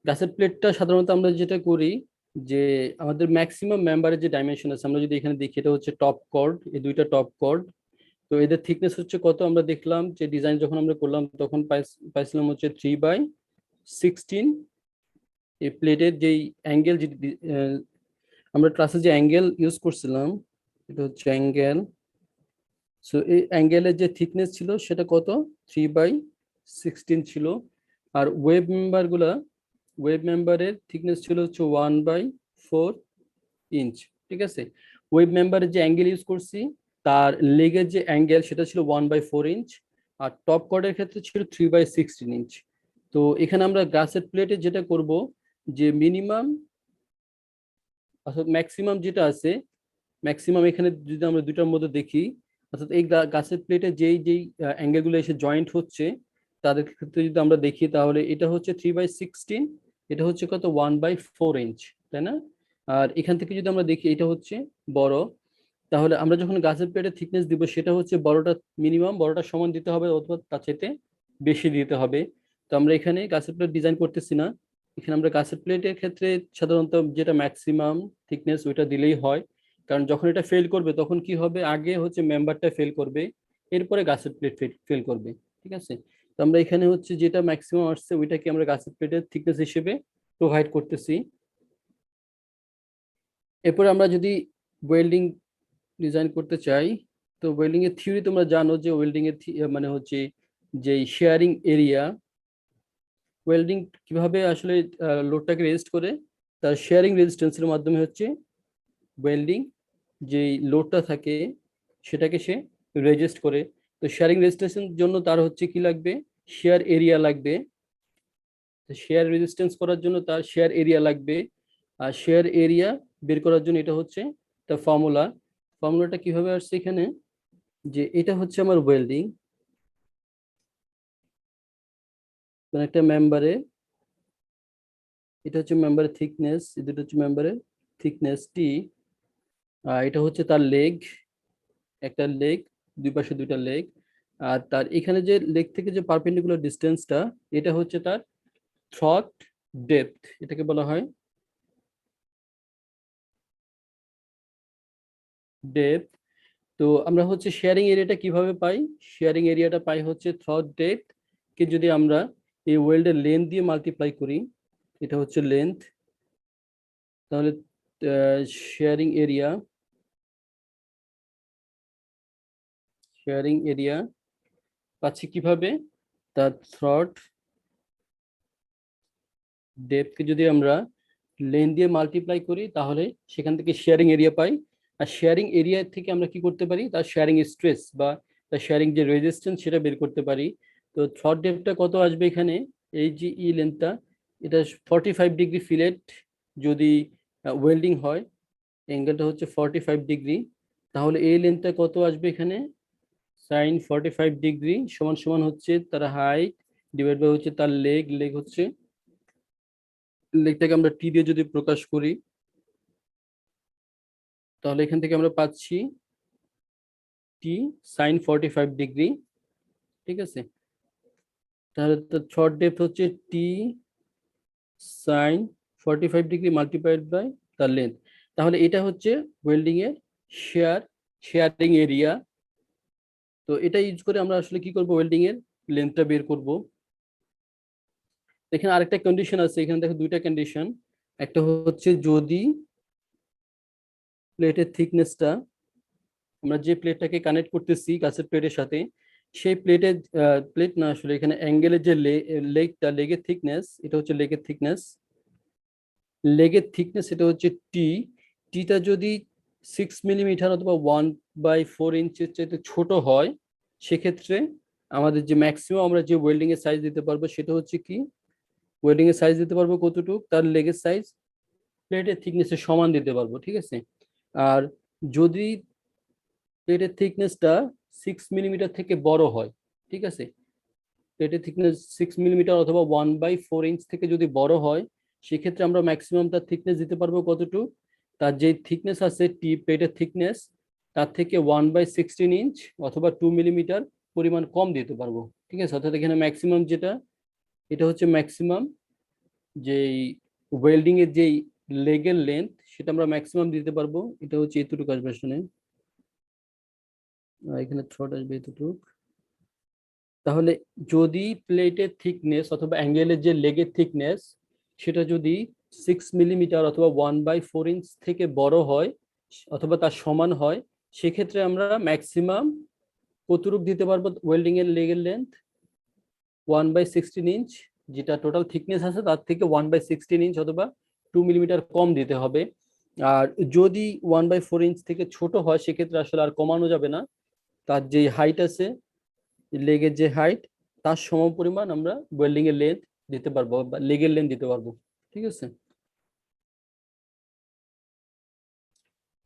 গাছের প্লেটটা সাধারণত আমরা যেটা করি যে আমাদের ম্যাক্সিমাম মেম্বারের যে ডাইমেনশন আছে, আমরা যদি এখানে দেখি, এটা হচ্ছে টপ কর্ড, এই দুইটা টপ কর্ড। তো এদের থিকনেস হচ্ছে কত, আমরা দেখলাম যে ডিজাইন যখন আমরা করলাম তখন পাইছিলাম হচ্ছে 3/16। এই প্লেটের যেই অ্যাঙ্গেল, যে আমরা ক্লাসে যে অ্যাঙ্গেল ইউজ করছিলাম, এটা হচ্ছে অ্যাঙ্গেল। সো এই অ্যাঙ্গেলের যে থিকনেস ছিল সেটা কত, 3/16 ছিল। আর ওয়েব মেম্বারের থিকনেস ছিল হচ্ছে 1/4 ইঞ্চ। ঠিক আছে, ওয়েব মেম্বারের যে অ্যাঙ্গেল ইউজ করছি তার লেগের যে অ্যাঙ্গেল সেটা ছিল 1/4 ইঞ্চ, আর টপ কর্ডের ক্ষেত্রে ছিল 3/16 ইঞ্চ। তো এখানে আমরা গ্লাসের প্লেটে যেটা করব, যে মিনিমাম অর্থাৎ ম্যাক্সিমাম যেটা আছে, ম্যাক্সিমাম এখানে যদি আমরা দুইটার মধ্যে দেখি, অর্থাৎ এই গাছের প্লেটে যেই যেই অ্যাঙ্গেলগুলো এসে জয়েন্ট হচ্ছে তাদের ক্ষেত্রে যদি আমরা দেখি, তাহলে এটা হচ্ছে 3/16, এটা হচ্ছে কত 1/4 ইঞ্চ, তাই না? আর এখান থেকে যদি আমরা দেখি এটা হচ্ছে বড়, তাহলে আমরা যখন গাছের প্লেটের থিকনেস দিব সেটা হচ্ছে বড়টা, মিনিমাম বড়টা সমান দিতে হবে অথবা তার চাইতে বেশি দিতে হবে। তো আমরা এখানে গাছের প্লেট ডিজাইন করতেছি না, এখানে আমরা গাছের প্লেটের ক্ষেত্রে সাধারণত যেটা ম্যাক্সিমাম থিকনেস ওইটা দিলেই হয়। কারণ যখন এটা ফেল করবে তখন কি হবে, আগে হচ্ছে মেম্বারটা ফেল করবে, এরপরে গাছের প্লেট ফেল করবে। ঠিক আছে, তো আমরা এখানে হচ্ছে যেটা ম্যাক্সিমাম আসছে ওইটাকে আমরা গাছের প্লেটের থিকনেস হিসেবে প্রোভাইড করতেছি। এরপরে আমরা যদি ওয়েল্ডিং ডিজাইন করতে চাই, তো ওয়েল্ডিং এর থিওরি তোমরা জানো যে ওয়েল্ডিং এর মানে হচ্ছে যে শেয়ারিং এরিয়া, ওয়েল্ডিং কিভাবে আসলে লোডটাকে রেজিস্ট করে, তার শেয়ারিং রেজিস্ট্যান্সের মাধ্যমে হচ্ছে ওয়েল্ডিং যে লোডটা থাকে সেটাকে সে রেজিস্ট করে। তো শেয়ারিং রেজিস্ট্যান্সের জন্য তার হচ্ছে কি লাগবে, শেয়ার এরিয়া লাগবে। শেয়ার রেজিস্ট্যান্স করার জন্য তার শেয়ার এরিয়া লাগবে। আর শেয়ার এরিয়া বের করার জন্য এটা হচ্ছে তার ফর্মুলা। ফর্মুলাটা কিভাবে আসছে এখানে, যে এটা হচ্ছে আমার ওয়েল্ডিং, একটা মেম্বারে, এটা হচ্ছে মেম্বারের থিকনেস, এটা হচ্ছে মেম্বারের থিকনেস টি, আর এটা হচ্ছে তার লেগ, একটা লেগ, দুই পাশে দুইটা লেগ। আর তার এখানে যে লেগ থেকে যে পারপেন্ডিকুলার ডিস্টেন্সটা, এটা হচ্ছে তার থ্রট ডেপথ, এটাকে বলা হয় ডেপথ। তো আমরা হচ্ছে শেয়ারিং এরিয়াটা কিভাবে পাই, শেয়ারিং এরিয়াটা পাই হচ্ছে থ্রট ডেপথ কে যদি আমরা এই ওয়েল্ডের লেন্থ দিয়ে মাল্টিপ্লাই করি, এটা হচ্ছে লেন্থ, তাহলে শেয়ারিং এরিয়া, শেয়ারিং এরিয়া পাচ্ছি কিভাবে, তার থ্রট ডেপথকে যদি আমরা লেন্থ দিয়ে মাল্টিপ্লাই করি তাহলে সেখান থেকে শেয়ারিং এরিয়া পাই। আর শেয়ারিং এরিয়া থেকে আমরা কি করতে পারি, তার শেয়ারিং স্ট্রেস বা তার শেয়ারিং যে রেজিস্ট্যান্স সেটা বের করতে পারি। তো থ্রট ডেপথটা কত আসবে এখানে, এই যে ই লেন্থটা, এটা 45 ডিগ্রি ফিলেট যদি ওয়েল্ডিং হয়, অ্যাঙ্গেলটা হচ্ছে 45 ডিগ্রি, তাহলে এই লেন্থটা কত আসবে এখানে, সাইন 45 ডিগ্রি সমান সমান হচ্ছে তার হাইট ডিভাইড বাই হচ্ছে তার লেগ, লেগ হচ্ছে, লেগটাকে আমরা টি দিয়ে যদি প্রকাশ করি তাহলে এখান থেকে আমরা পাচ্ছি টি সাইন 45 ডিগ্রি। ঠিক আছে, তাহলে তো শর্ট ডেপথ হচ্ছে টি সাইন 45 ডিগ্রি মাল্টিপ্লাইড বাই তার লেন্থ। তাহলে এটা হচ্ছে ওয়েল্ডিং এর শেয়ারিং এরিয়া। তো এটা ইউজ করে আমরা আসলে কি করব, ওয়েল্ডিং এর লেন্থটা বের করব। এখানে আরেকটা কন্ডিশন আছে, এখানে দেখো দুইটা কন্ডিশন। একটা হচ্ছে যদি প্লেটের থিকনেসটা, আমরা যে প্লেটটাকে কানেক্ট করতেছি গাছের প্লেটের সাথে, সেই প্লেটের প্লেট না আসলে এখানে অ্যাঙ্গেলের যে লেগটা, লেগের থিকনেস, এটা হচ্ছে লেগের থিকনেস, লেগের থিকনেস এটা হচ্ছে টি, টিটা যদি 6 মিলিমিটার অথবা 1/4 ইঞ্চের চাইতে ছোট হয়, সেক্ষেত্রে আমাদের যে ম্যাক্সিমাম আমরা যে ওয়েল্ডিং এর সাইজ দিতে পারবো সেটা হচ্ছে কি, ওয়েল্ডিং এর সাইজ দিতে পারবো কতটুকু, তার লেগের সাইজ প্লেটের থিকনেসের সমান দিতে পারবো। ঠিক আছে, আর যদি প্লেটের থিকনেসটা 6 মিলিমিটার থেকে বড় হয়, ঠিক আছে, প্লেটের থিকনেস 6 মিলিমিটার অথবা 1/4 ইঞ্চ থেকে যদি বড় হয়, সেক্ষেত্রে আমরা ম্যাক্সিমাম তার থিকনেস দিতে পারবো কতটুকু, তার যে থিকনেস আছে টি প্লেটের থিকনেস, তার থেকে 1/16 ইঞ্চ অথবা 2 মিলিমিটার পরিমাণ কম দিতে পারবো। ঠিক আছে, অর্থাৎ এখানে ম্যাক্সিমাম যেটা, এটা হচ্ছে ম্যাক্সিমাম যেই ওয়েল্ডিং এর যেই লেগের লেন্থ, সেটা আমরা ম্যাক্সিমাম দিতে পারবো, এটা হচ্ছে এতটুকু আসবে আসলে, এখানে থ্রট আসবে এতটুকু। তাহলে যদি প্লেটের থিকনেস অথবা অ্যাঙ্গেলের যে লেগের থিকনেস, সেটা যদি 6 মিলিমিটার অথবা 1/4 ইঞ্চ থেকে বড় হয় অথবা তার সমান হয়, সেক্ষেত্রে আমরা ম্যাক্সিমাম কতটুকু দিতে পারবো ওয়েল্ডিং এর লেগের লেন্থ, 1/16 ইঞ্চ, যেটা টোটাল থিকনেস আছে তার থেকে 1/16 ইঞ্চ অথবা 2 মিলিমিটার কম দিতে হবে। আর যদি 1/4 ইঞ্চ থেকে ছোট হয়, সেক্ষেত্রে আসলে আর কমানো যাবে না, তার যে হাইট আছে, লেগের যে হাইট, তার সম পরিমাণ আমরা ওয়েল্ডিং এর লেন্থ দিতে পারবো বা লেগের লেন্থ দিতে পারবো। ঠিক আছে,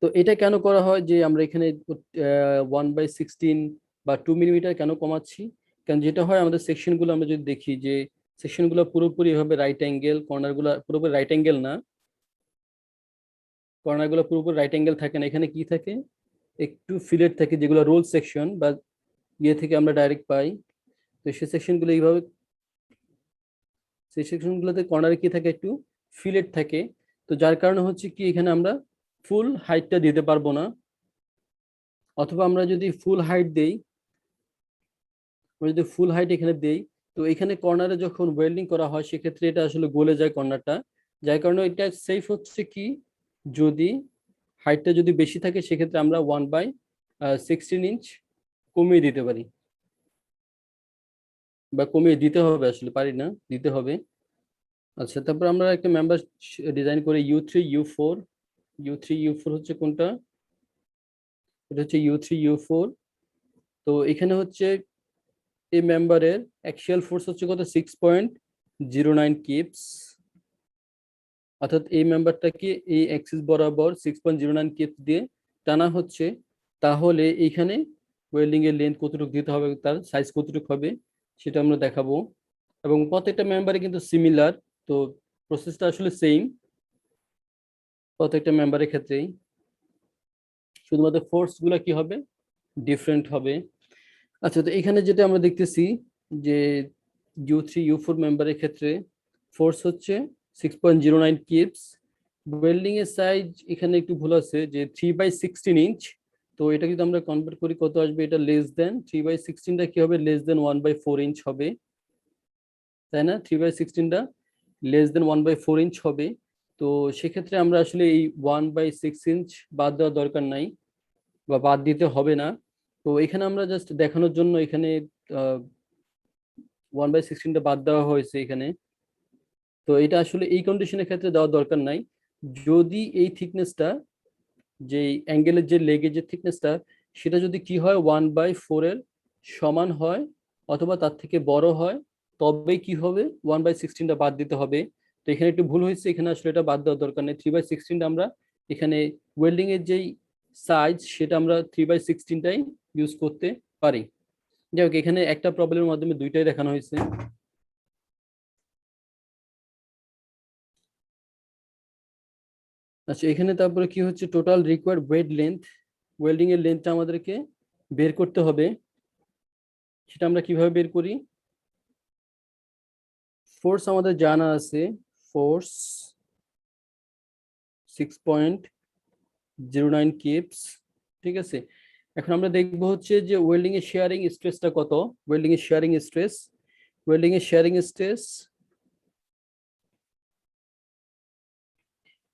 তো এটা কেন করা হয় যে আমরা এখানে 1/16 বা 2 মিলিমিটার কেন কমাচ্ছি, কারণ যেটা হয় আমাদের সেকশন গুলো আমরা যদি দেখি যে সেকশন গুলো পুরোপুরি এভাবে রাইট অ্যাঙ্গেল, কর্নার গুলো পুরোপুরি রাইট অ্যাঙ্গেল না, কর্নার গুলো পুরোপুরি রাইট অ্যাঙ্গেল থাকে না, এখানে কি থাকে, একটু ফিলেট থাকে, যেগুলো রোল সেকশন বা ইয়ে থেকে আমরা ডাইরেক্ট পাই। তো সেই সেকশন গুলো এইভাবে, সেই সেকশন গুলোতে কর্নারে কি থাকে, একটু ফিলেট থাকে। তো যার কারণে হচ্ছে কি এখানে আমরা ফুল হাইটটা দিতে পারবো না, অথবা আমরা যদি ফুল হাইট দেই, আমরা যদি ফুল হাইট এখানে দেই, তো এখানে কর্নারে যখন ওয়েল্ডিং করা হয় সেক্ষেত্রে এটা আসলে গলে যায় কর্নারটা। যার কারণে এটা সেফ হচ্ছে কি, যদি হাইটটা যদি বেশি থাকে সেক্ষেত্রে আমরা 1/16 ইঞ্চ কমিয়ে দিতে পারি, বা কমিয়ে দিতে হবে, আসলে পারি না, দিতে হবে। আচ্ছা, তারপর আমরা একটা মেম্বার ডিজাইন করি U3 U4। U3 U4 হচ্ছে কোনটা? এটা হচ্ছে U3 U4। তো এখানে হচ্ছে এই মেম্বারের অ্যাক্সিয়াল ফোর্স হচ্ছে কত? 6.09 কিপস। অর্থাৎ এই মেম্বারটাকে এই অ্যাক্সিস বরাবর 6.09 কিপস দিয়ে টানা হচ্ছে। তাহলে এইখানে ওয়েল্ডিং এর লেন্থ কতটুকু দিতে হবে, তার সাইজ কতটুকু হবে সেটা আমরা দেখাবো। এবং প্রত্যেকটা মেম্বারে কিন্তু সিমিলার, তো প্রসেসটা আসলে সেম প্রত্যেকটা মেম্বারের ক্ষেত্রেই, শুধুমাত্র ফোর্স গুলা কি হবে, ডিফারেন্ট হবে। আচ্ছা, তো এখানে যেটা আমরা দেখতেছি যে U3 U4 মেম্বারের ক্ষেত্রে ফোর্স হচ্ছে 6.09 কিপস। ওয়েল্ডিং এর সাইজ এখানে একটু ভুল আছে, যে 3/16 ইঞ্চ। তো এটা যদি আমরা কনভার্ট করি কত আসবে, এটা লেস দেন 3/16টা কি হবে, লেস দেন 1/4 ইঞ্চ হবে, তাই না? 3/16টা লেস দেন 1/4 ইঞ্চ হবে। তো সেক্ষেত্রে আমরা আসলে এই 1/6 ইঞ্চ বাদ দেওয়ার দরকার নাই, বা বাদ দিতে হবে না। তো এখানে আমরা জাস্ট দেখানোর জন্য এখানে 1/16টা বাদ দেওয়া হয়েছে এখানে। তো এটা আসলে এই কন্ডিশনের ক্ষেত্রে দেওয়ার দরকার নাই। যদি এই থিকনেসটা, যে অ্যাঙ্গেলের যে লেগের যে থিকনেসটা, সেটা যদি কি হয় 1/4 এর সমান হয় অথবা তার থেকে বড় হয়, তবে কি হবে, 1/16টা বাদ দিতে হবে। তো এখানে একটু ভুল হয়েছে, এখানে আসলে এটা বাদ দেওয়ার দরকার নেই। 3/16টা আমরা এখানে ওয়েল্ডিং এর যেই সাইজ, সেটা আমরা 3/16টাই ইউজ করতে পারি। যাই হোক, এখানে একটা প্রবলেমের মাধ্যমে দুইটাই দেখানো হয়েছে। আচ্ছা, এখানে তারপরে কি হচ্ছে, total required weld length, welding এর লেন্থটা আমাদেরকে বের করতে হবে। সেটা আমরা কিভাবে বের করি? ফোর্স আমাদের জানা আছে, ফোর্স 6.09 কিপস, ঠিক আছে। এখন আমরা দেখবো হচ্ছে যে ওয়েল্ডিং এর শেয়ারিং স্ট্রেসটা কত। ওয়েল্ডিং এর শেয়ারিং স্ট্রেস, ওয়েল্ডিং এর শেয়ারিং স্ট্রেস,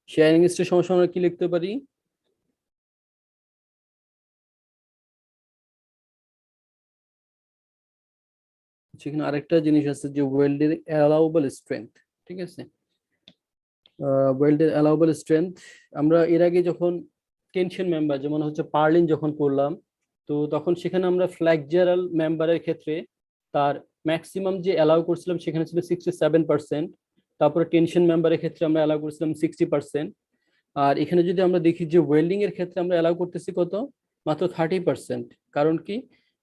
শেয়ারিং স্ট্রেস সমস্যা আমরা কি লিখতে পারি? সেখানে আরেকটা জিনিস আছে যে ওয়েল্ডের অ্যালাউবল স্ট্রেংথ, ঠিক আছে। ওয়েল্ডের অ্যালাউবল স্ট্রেংথ, আমরা এর আগে যখন টেনশন মেম্বার যেমন হচ্ছে পার্লিন যখন করলাম, তো তখন সেখানে আমরা ফ্লেক্সারাল মেম্বারের ক্ষেত্রে তার ম্যাক্সিমাম যে অ্যালাউ করছিলাম সেখানে ছিল 67%। তারপরে টেনশন মেম্বারের ক্ষেত্রে আমরা অ্যালাউ করছিলাম 60%। আর এখানে যদি আমরা দেখি যে ওয়েল্ডিং এর ক্ষেত্রে আমরা অ্যালাউ করতেছি কত, মাত্র 30%। কারণ কি?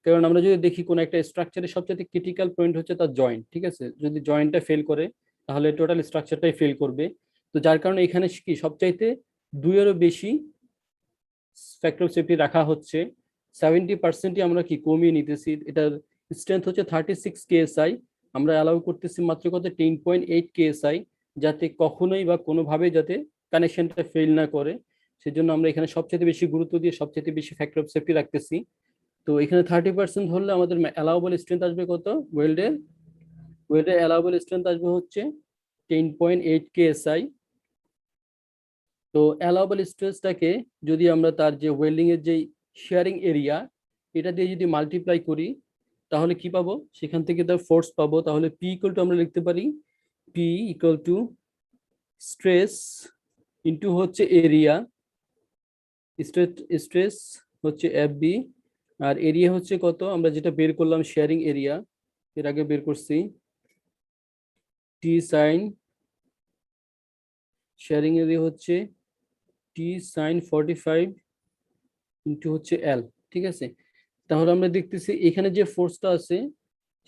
কারণ আমরা যদি দেখি কোন একটা স্ট্রাকচারের সবচেয়ে ক্রিটিক্যাল পয়েন্ট হচ্ছে তার জয়েন্ট, ঠিক আছে। যদি জয়েন্টটা ফেল করে তাহলে টোটাল স্ট্রাকচারটাই ফেল করবে। তো যার কারণে এখানে কি সবচাইতে দুইয়েরও বেশি ফ্যাক্টর অফ সেফটি রাখা হচ্ছে। 70%ই আমরা কি কমিয়ে নিতেছি। এটার স্ট্রেংথ হচ্ছে 36 KSI, আমরা অ্যালাউ করতেছি মাত্র কত, 10.8 KSI, যাতে কখনোই বা কোনোভাবে যাতে কানেকশনটা ফেল না করে। সেজন্য আমরা এখানে সবচেয়ে বেশি গুরুত্ব দিয়ে সবচেয়ে বেশি ফ্যাক্টর অফ সেফটি রাখতেছি। তো এখানে 30% ধরলে আমাদের অ্যালাউবল স্ট্রেংথ আসবে কত, ওয়েল্ডের ওয়েল্ডের অ্যালাউবল স্ট্রেংথ আসবে হচ্ছে 10.8 KSI। তো অ্যালাউবল স্ট্রেসটাকে যদি আমরা তার যে ওয়েল্ডিং এর যে শেয়ারিং এরিয়া, এটা দিয়ে যদি মাল্টিপ্লাই করি, তাহলে কি পাবো, সেখান থেকে তার ফোর্স পাবো। তাহলে পি ইকুয়াল টু আমরা লিখতে পারি, P equal to stress into হচ্ছে এরিয়া, স্ট্রেস হচ্ছে FB, আর এরিয়া হচ্ছে কত, আমরা যেটা বের করলাম শেয়ারিং এরিয়া, এর আগে বের করছি, টি সাইন, শেয়ারিং এরিয়া হচ্ছে T sin 45 ইন্টু হচ্ছে L, ঠিক আছে। তাহলে আমরা দেখতেছি এখানে যে ফোর্সটা আছে,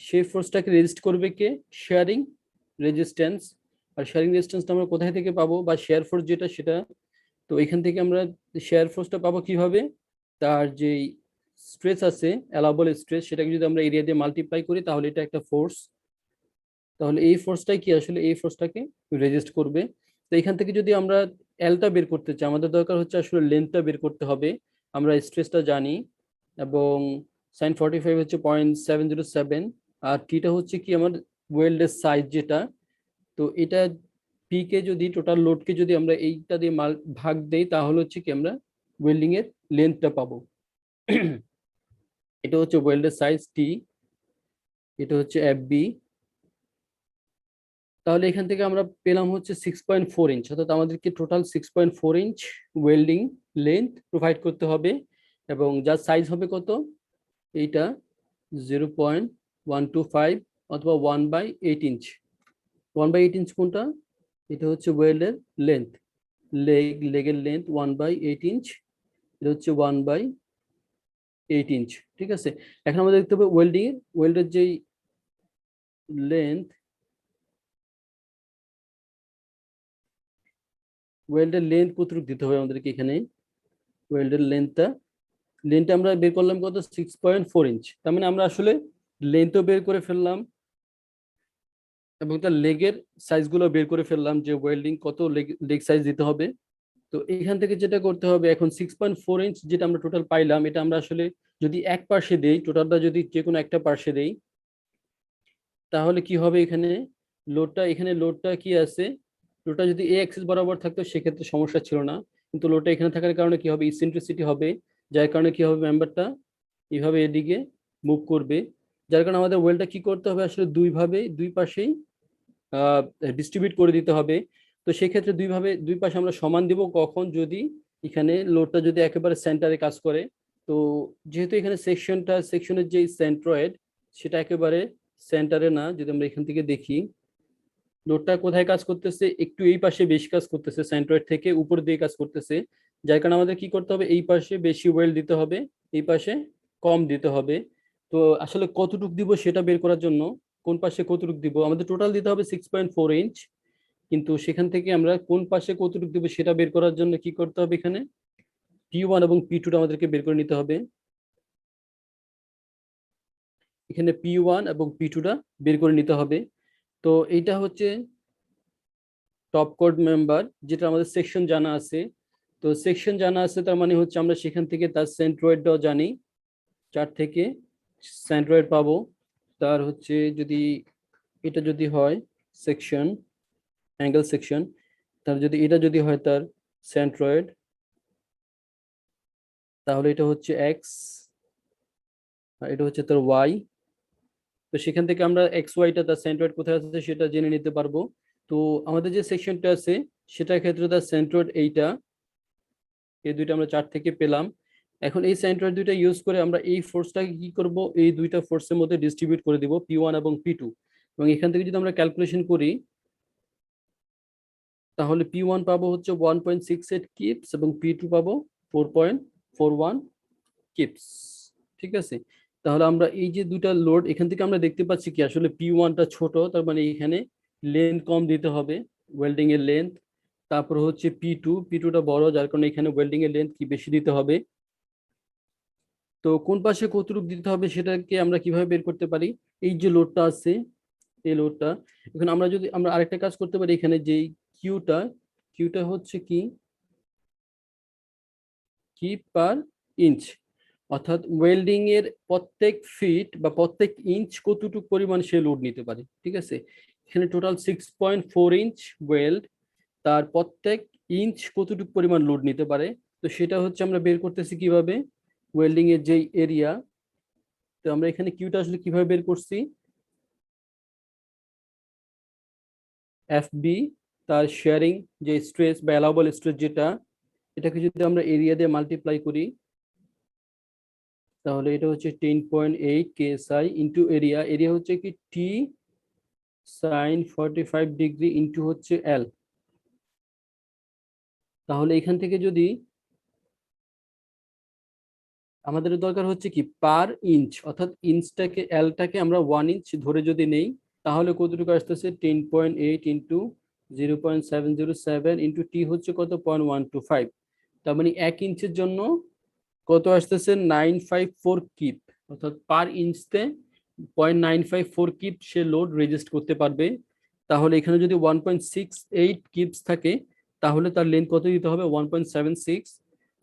সেই ফোর্সটাকে রেজিস্ট করবে কে, শেয়ারিং রেজিস্ট্যান্স। আর শেয়ারিং রেজিস্ট্যান্সটা আমরা কোথায় থেকে পাবো, বা শেয়ার ফোর্স যেটা সেটা, তো এখান থেকে আমরা শেয়ার ফোর্সটা পাবো কিভাবে, তার যে স্ট্রেস আছে অ্যালাউবল স্ট্রেস, সেটাকে যদি আমরা এরিয়া দিয়ে মাল্টিপ্লাই করি তাহলে এটা একটা ফোর্স। তাহলে এই ফোর্সটাই কি আসলে এই ফোর্সটাকে রেজিস্ট করবে। তো এখান থেকে যদি আমরা এলটা বের করতে চাই, আমাদের দরকার হচ্ছে আসলে লেন্থটা বের করতে হবে। আমরা স্ট্রেসটা জানি, এবং sin 45 হচ্ছে 0.707, আর টিটা হচ্ছে কি আমার ওয়েল্ডের সাইজ যেটা। তো এটা পি কে যদি টোটাল লোডকে যদি আমরা এইটা দিয়ে ভাগ দেই তাহলে হচ্ছে কি আমরা ওয়েল্ডিং এর লেন্থটা পাবো। এটা হচ্ছে ওয়েল্ডের সাইজ টি, এটা হচ্ছে এফ বি। তাহলে এখান থেকে আমরা পেলাম হচ্ছে 6.4 ইঞ্চ, অর্থাৎ আমাদেরকে total 6.4 inch welding length provide করতে হবে, এবং যার সাইজ হবে কত, এইটা 0.125 অথবা 1/8 ইঞ্চ। 1/8 ইঞ্চ কোনটা, এটা হচ্ছে ওয়েল্ডের লেন্থ, লেগের লেন্থ 1/8 ইঞ্চ, এটা হচ্ছে 1/8 ইঞ্চ। ঠিক আছে, এখন আমাদের দেখতে হবে ওয়েল্ডের যেই লেন্থ, ওয়েল্ডের লেন্থ কতটুকু দিতে হবে আমাদেরকে এখানে। ওয়েল্ডের লেন্থটা আমরা বের করলাম কত, 6.4 ইঞ্চ। তার মানে আমরা আসলে লেন্থও বের করে ফেললাম এবং তার লেগের সাইজগুলো বের করে ফেললাম, যে ওয়েল্ডিং কত লেগ সাইজ দিতে হবে। তো এখান থেকে যেটা করতে হবে এখন 6.4 ইঞ্চ যেটা আমরা টোটাল পাইলাম, এটা আমরা আসলে যদি এক পার্শ্বে দেই, টোটালটা যদি যে কোনো একটা পার্শ্বে দেই, তাহলে কি হবে, এখানে লোডটা কি আছে, লোডটা যদি এ অ্যাক্সিস বরাবর থাকতো সেক্ষেত্রে সমস্যা ছিল না, কিন্তু লোডটা এখানে থাকার কারণে কি হবে, ইসেন্ট্রিসিটি হবে, যার কারণে কি হবে, মেম্বারটা এইভাবে এদিকে মুভ করবে, যার কারণে আমাদের ওয়েলটা কি করতে হবে, আসলে দুই পাশেই ডিস্ট্রিবিউট করে দিতে হবে। তো সেক্ষেত্রে দুই পাশে আমরা সমান দিব কখন, যদি এখানে লোডটা যদি একেবারে সেন্টারে কাজ করে। তো যেহেতু এখানে সেকশনের যে সেন্ট্রয়েড সেটা একেবারে সেন্টারে না, যদি আমরা এখান থেকে দেখি লোডটা কোথায় কাজ করতেছে, একটু এই পাশে বেশি কাজ করতেছে, সেন্ট্রয়েড থেকে উপর দিয়ে কাজ করতেছে, যার কারণে আমাদের কি করতে হবে, এই পাশে বেশি ওয়েল্ড দিতে হবে, এই পাশে কম দিতে হবে। তো আসলে কতটুক দিব সেটা বের করার জন্য, কোন পাশে কতটুক দিব, আমাদের টোটাল দিতে হবে 6.4 ইঞ্চ, কিন্তু সেখান থেকে আমরা কোন পাশে কতটুক দিব সেটা বের করার জন্য কি করতে হবে, এখানে P1 এবং P2 আমাদেরকে বের করে নিতে হবে। এখানে P1 এবং P2 বের করে নিতে হবে। তো এইটা হচ্ছে টপ কোড মেম্বার, যেটা আমাদের সেকশন জানা আছে। তো সেকশন জানা আছে তার মানে হচ্ছে আমরা সেখান থেকে তার সেন্ট্রয়েডটাও জানি, 4 থেকে সেন্ট্রয়েড পাবো। তার হচ্ছে যদি এটা যদি হয় সেকশন, অ্যাঙ্গেল সেকশন, তার যদি এটা যদি হয় তার সেন্ট্রয়েড, তাহলে এটা হচ্ছে এক্স আর এটা হচ্ছে তার ওয়াই। তো সেখান থেকে আমরা এক্স ওয়াইটা তার সেন্ট্রয়েড কোথায় আছে সেটা জেনে নিতে পারবো। তো আমাদের যে সেকশনটা আছে সেটার ক্ষেত্রে তার সেন্ট্রয়েড এইটা, এই দুইটা আমরা 4 থেকে পেলাম। এখন এই সেন্ট্রয়েড দুইটা ইউজ করে আমরা এই ফোর্সটাকে কি করব, এই দুইটা ফোর্সের মধ্যে ডিস্ট্রিবিউট করে দিব, P1 এবং P2। এবং এখান থেকে যদি আমরা ক্যালকুলেশন করি তাহলে P1 পাবো হচ্ছে 1.68 কিপস এবং P2 পাবো 4.41 কিপস। ঠিক আছে, তাহলে আমরা এই যে দুইটা লোড এখান থেকে আমরা দেখতে পাচ্ছি কি, আসলে P1টা ছোট, তার মানে এখানে লেন্থ কম দিতে হবে, ওয়েল্ডিং এর লেন্থ। তারপর হচ্ছে P2টা বড়, যার কারণে এখানে ওয়েল্ডিং এর লেন্থ কি বেশি দিতে হবে। তো কোন পাশে কতটুকু দিতে হবে সেটাকে আমরা কিভাবে বের করতে পারি, এই যে লোডটা আছে এই লোডটা, এখন আমরা আরেকটা কাজ করতে পারি, এখানে যে কিউটা কিউটা হচ্ছে কি পার ইঞ্চ, অর্থাৎ ওয়েল্ডিং এর প্রত্যেক ফিট বা প্রত্যেক ইঞ্চ কতটুকু পরিমাণ সে লোড নিতে পারে। ঠিক আছে, এখানে টোটাল 6.4 ইঞ্চ ওয়েল্ড, তার প্রত্যেক ইঞ্চ কতটুকু পরিমাণ লোড নিতে পারে। তো সেটা হচ্ছে আমরা বের করতেছি কিভাবে, ওয়েল্ডিং এর যেই এরিয়া। তো আমরা এখানে কিউটা আসলে কিভাবে বের করছি, এফ বি তার শেয়ারিং যে স্ট্রেস বা অ্যালাউবল স্ট্রেস যেটা, এটাকে যদি আমরা এরিয়া দিয়ে মাল্টিপ্লাই করি তাহলে এটা হচ্ছে 10.8 KSI ইন্টু এরিয়া, এরিয়া হচ্ছে কি টি সাইন 45 ডিগ্রি ইন্টু হচ্ছে এল। তাহলে এখান থেকে যদি আমাদের দরকার হচ্ছে কি পার ইঞ্চ, অর্থাৎ এলটাকে আমরা 1 ইঞ্চ ধরে যদি নেই তাহলে কতটুকু আসতেছে, 10.8 ইন্টু 0.707 ইন্টু টি হচ্ছে কত, 0.125। তার মানে 1 ইঞ্চের জন্য কত আসতেছে, 954 কিপ, অর্থাৎ পার ইঞ্চতে 0.954 কিপ সে লোড রেজিস্ট করতে পারবে। তাহলে এখানে যদি 1.68 কিপস থাকে তাহলে তার লেন্থ কত দিতে হবে, 1.76।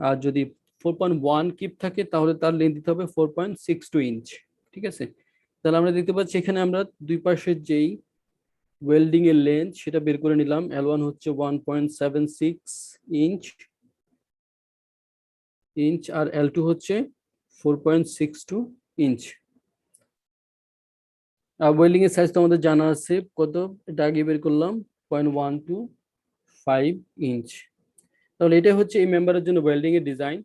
আর যদি 4.1 কিপ থাকে তাহলে তার লেন্থ দিতে হবে 4.62 ইঞ্চ। ঠিক আছে, তাহলে আমরা দেখতে পাচ্ছি এখানে আমরা দুই পাশের যেই ওয়েল্ডিং এর লেন্থ সেটা বের করে নিলাম, L1 হচ্ছে 1.76 ইঞ্চ আর L2 হচ্ছে 4.62 ইঞ্চ। আর ওয়েল্ডিং এর সাইজ তো আমাদের জানা আছে কত, এটা আগে বের করলাম 0.125 ইঞ্চ। তাহলে এটা হচ্ছে এই মেম্বারের জন্য ওয়েল্ডিং এর ডিজাইন।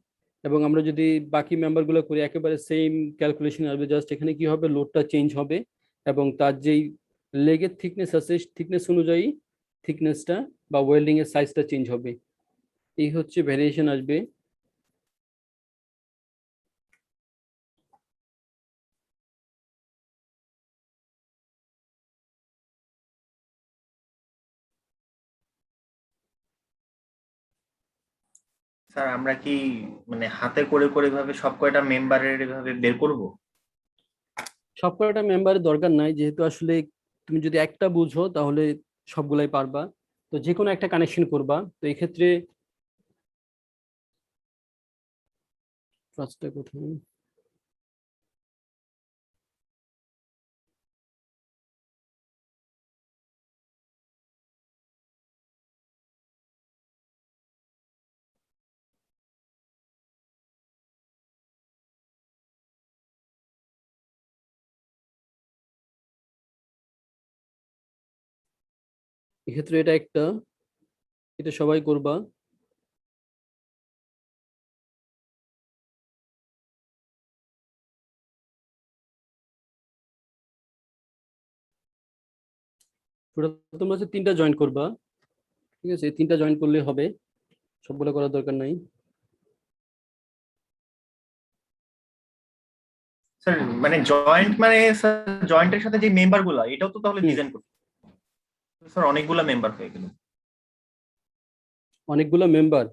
এবং আমরা যদি বাকি মেম্বারগুলো করি একেবারে সেম ক্যালকুলেশন আসবে, জাস্ট এখানে কি হবে, লোডটা চেঞ্জ হবে এবং তার যেই লেগের থিকনেস আছে থিকনেস অনুযায়ী থিকনেসটা বা ওয়েল্ডিং এর সাইজটা চেঞ্জ হবে, এই হচ্ছে ভ্যারিয়েশন আসবে। স্যার আমরা কি মানে হাতে করে করে এভাবে সব কয়টা মেম্বারের এভাবে বের করব? সব কয়টা মেম্বারের দরকার নাই, যেহেতু আসলে তুমি যদি একটা বুঝো তাহলে সবগুলাই পারবা। তো যে কোনো একটা কানেকশন করবা, তো এই ক্ষেত্রে ফার্স্টটা কোথায়, এক্ষেত্রে এটা একটা, এটা সবাই করবা। ওটা তোমরা হচ্ছে তিনটা জয়েন করবা, ঠিক আছে, এই তিনটা জয়েন করলে হবে, সবগুলো করার দরকার নাই। স্যার মানে জয়েন্ট মানে জয়েন্টের সাথে যে মেম্বার গুলা এটাও তো তাহলে হুম। ডিজাইন করতে হবে। স্যার অনেকগুলা মেম্বার হয়ে গেল। অনেকগুলো মেম্বার,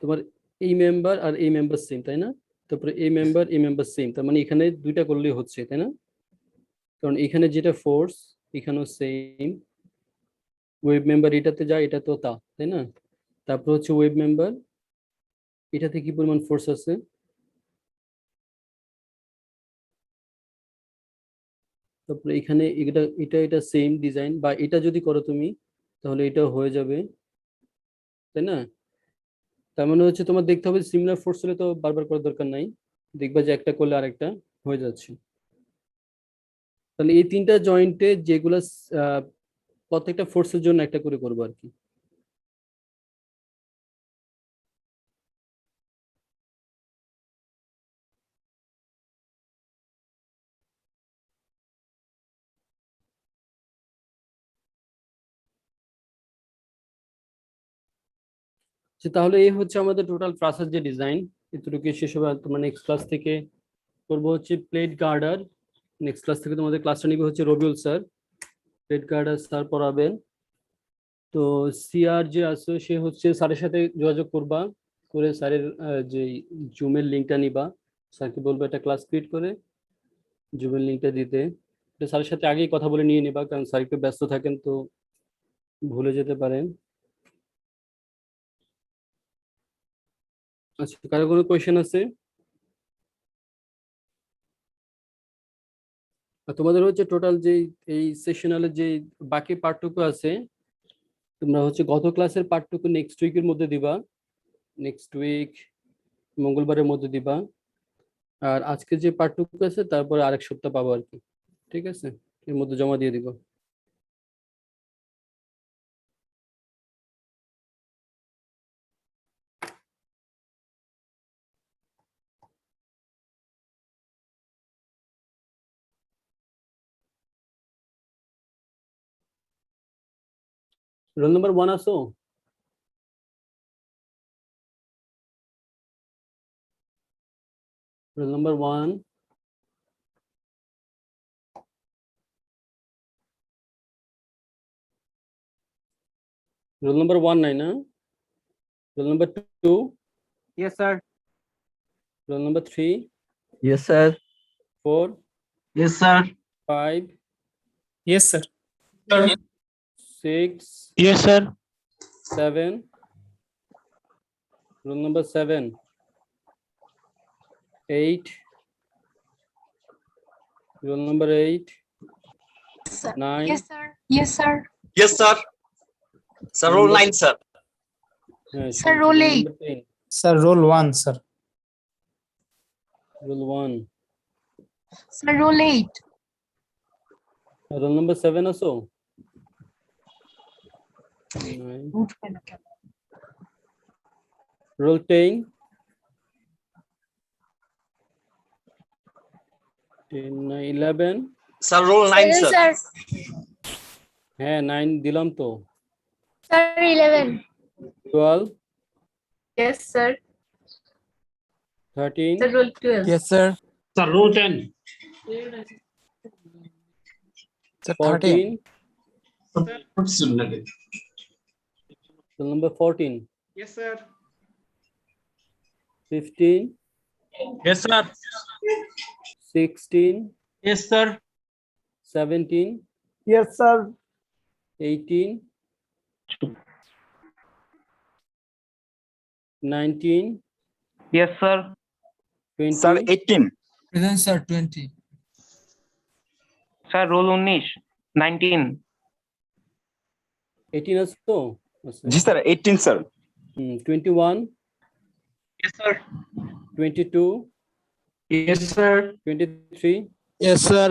তোমার এই মেম্বার আর এই মেম্বার সেম, তাই না? তারপরে এই মেম্বার সেম, তার মানে এখানে দুইটা করলেই হচ্ছে, তাই না? কারণ এখানে যেটা ফোর্স এখানেও সেম, ওয়েব মেম্বার এটাতে যায়, এটা তো তা, তাই না? তারপর হচ্ছে ওয়েব মেম্বার, এটাতে কি পরিমাণ ফোর্স আছে, তারপরে এখানে এটা এটা এটা সেম ডিজাইন, বা এটা যদি করো তুমি তাহলে এটা হয়ে যাবে, তাই না? তার মানে হচ্ছে তোমার দেখতে হবে সিমিলার ফোর্স হলে তো বারবার করার দরকার নাই, দেখবা যে একটা করলে আরেকটা হয়ে যাচ্ছে। তাহলে এই তিনটা জয়েন্টে যেগুলো আহ, প্রত্যেকটা ফোর্সের জন্য একটা করে করবো আর কি। তাহলে এই হচ্ছে আমাদের টোটাল ক্লাসের যে ডিজাইন, এতটুকু শেষ হবে। তোমার নেক্সট ক্লাস থেকে করবো হচ্ছে প্লেট গার্ডার। নেক্সট ক্লাস থেকে তোমাদের ক্লাসটা নিবে হচ্ছে রবিউল স্যার, প্লেট গার্ডার স্যার পড়াবেন। তো সিআর যে আছে সে হচ্ছে স্যারের সাথে যোগাযোগ করবা, করে স্যারের যে জুমের লিঙ্কটা নিবা, স্যারকে বলবো একটা ক্লাস ক্রিয়েট করে জুমের লিঙ্কটা দিতে। তো স্যারের সাথে আগেই কথা বলে নিয়ে নিবা, কারণ স্যার একটু ব্যস্ত থাকেন তো ভুলে যেতে পারেন। আচ্ছা, কারো কোনো কোয়েশ্চেন আছে? আর তোমাদের হচ্ছে টোটাল যে এই সেশনালের যে বাকি পার্টটুকু আছে, তোমরা হচ্ছে গত ক্লাসের পার্টটুকু নেক্সট উইকের মধ্যে দিবা, নেক্সট উইক মঙ্গলবারের মধ্যে দিবা। আর আজকে যে পার্টটুকু আছে তারপরে আরেক সপ্তাহ পাবো আর কি, ঠিক আছে, এর মধ্যে জমা দিয়ে দিব। রোল নাম্বার 1 আসো? রোল নাম্বার 1, রোল নাম্বার 1 নাই না? Roll number 2, Yes, sir. Roll number 3, Yes, sir. 4, Yes, sir. 5, Yes, sir. 6, Yes, sir. 7, roll number 7, 8, roll number 8, sir. 9. Yes, sir. Yes, sir. Yes, sir. Sir, roll Number- 9, sir. Sir, roll 8. Number 10. Sir, roll 1, sir. Roll 1. Sir, roll 8. Roll number 7 also. 9. Roll 10. 10, 9, 11. Sir, roll 9, sir. sir. হ্যাঁ 9 দিলাম তো। Sir, 11. 12, Yes, sir. 13, Sir, roll 12. Yes, sir. Sir, roll 10. Sir, 14. 13. Roll number 14. Yes, sir. 15, Yes, sir. 16, Yes, sir. 17, Yes, sir. 18, 19, Yes, sir. 20, Sir, 18. Present, sir, 20. Sir, roll 19. 18 also? Ji, sir, 18, sir. 21, Yes, sir. 22, Yes, sir. 23, Yes, sir.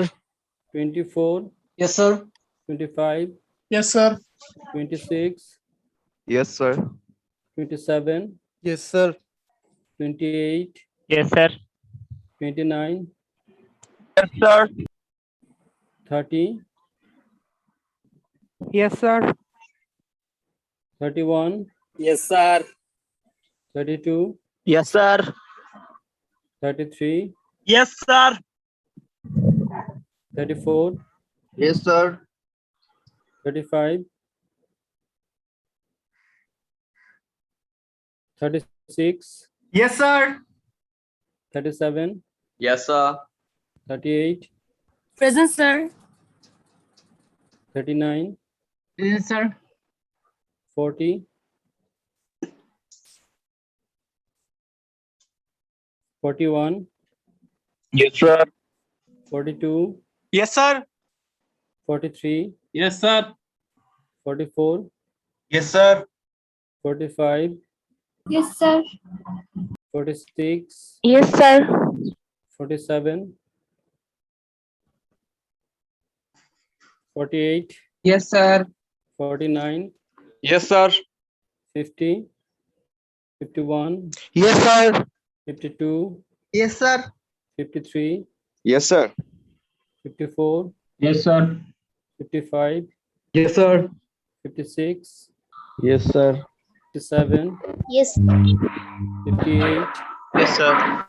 24, Yes, sir. 25, Yes, sir. 26, Yes, sir. 27, Yes, sir. 28, Yes, sir. 29, Yes, sir. 30, Yes, sir. 31, Yes, sir. 32, Yes, sir. 33, Yes, sir. 34, Yes, sir. 35, 36, Yes, sir. 37, Yes, sir. 38, Present, sir. 39, Yes, sir. 40, 41, Yes, sir. 42, Yes, sir. 43, Yes, sir. 44, Yes, sir. 45, Yes, sir. 46, Yes, sir. 47, 48, Yes, sir. 49, Yes, sir. 50, 51, Yes, sir. 52, Yes, sir. 53, Yes, sir. 54, Yes, sir. 55, Yes, sir. 56, Yes, sir. 57, Yes. 58, Yes, sir.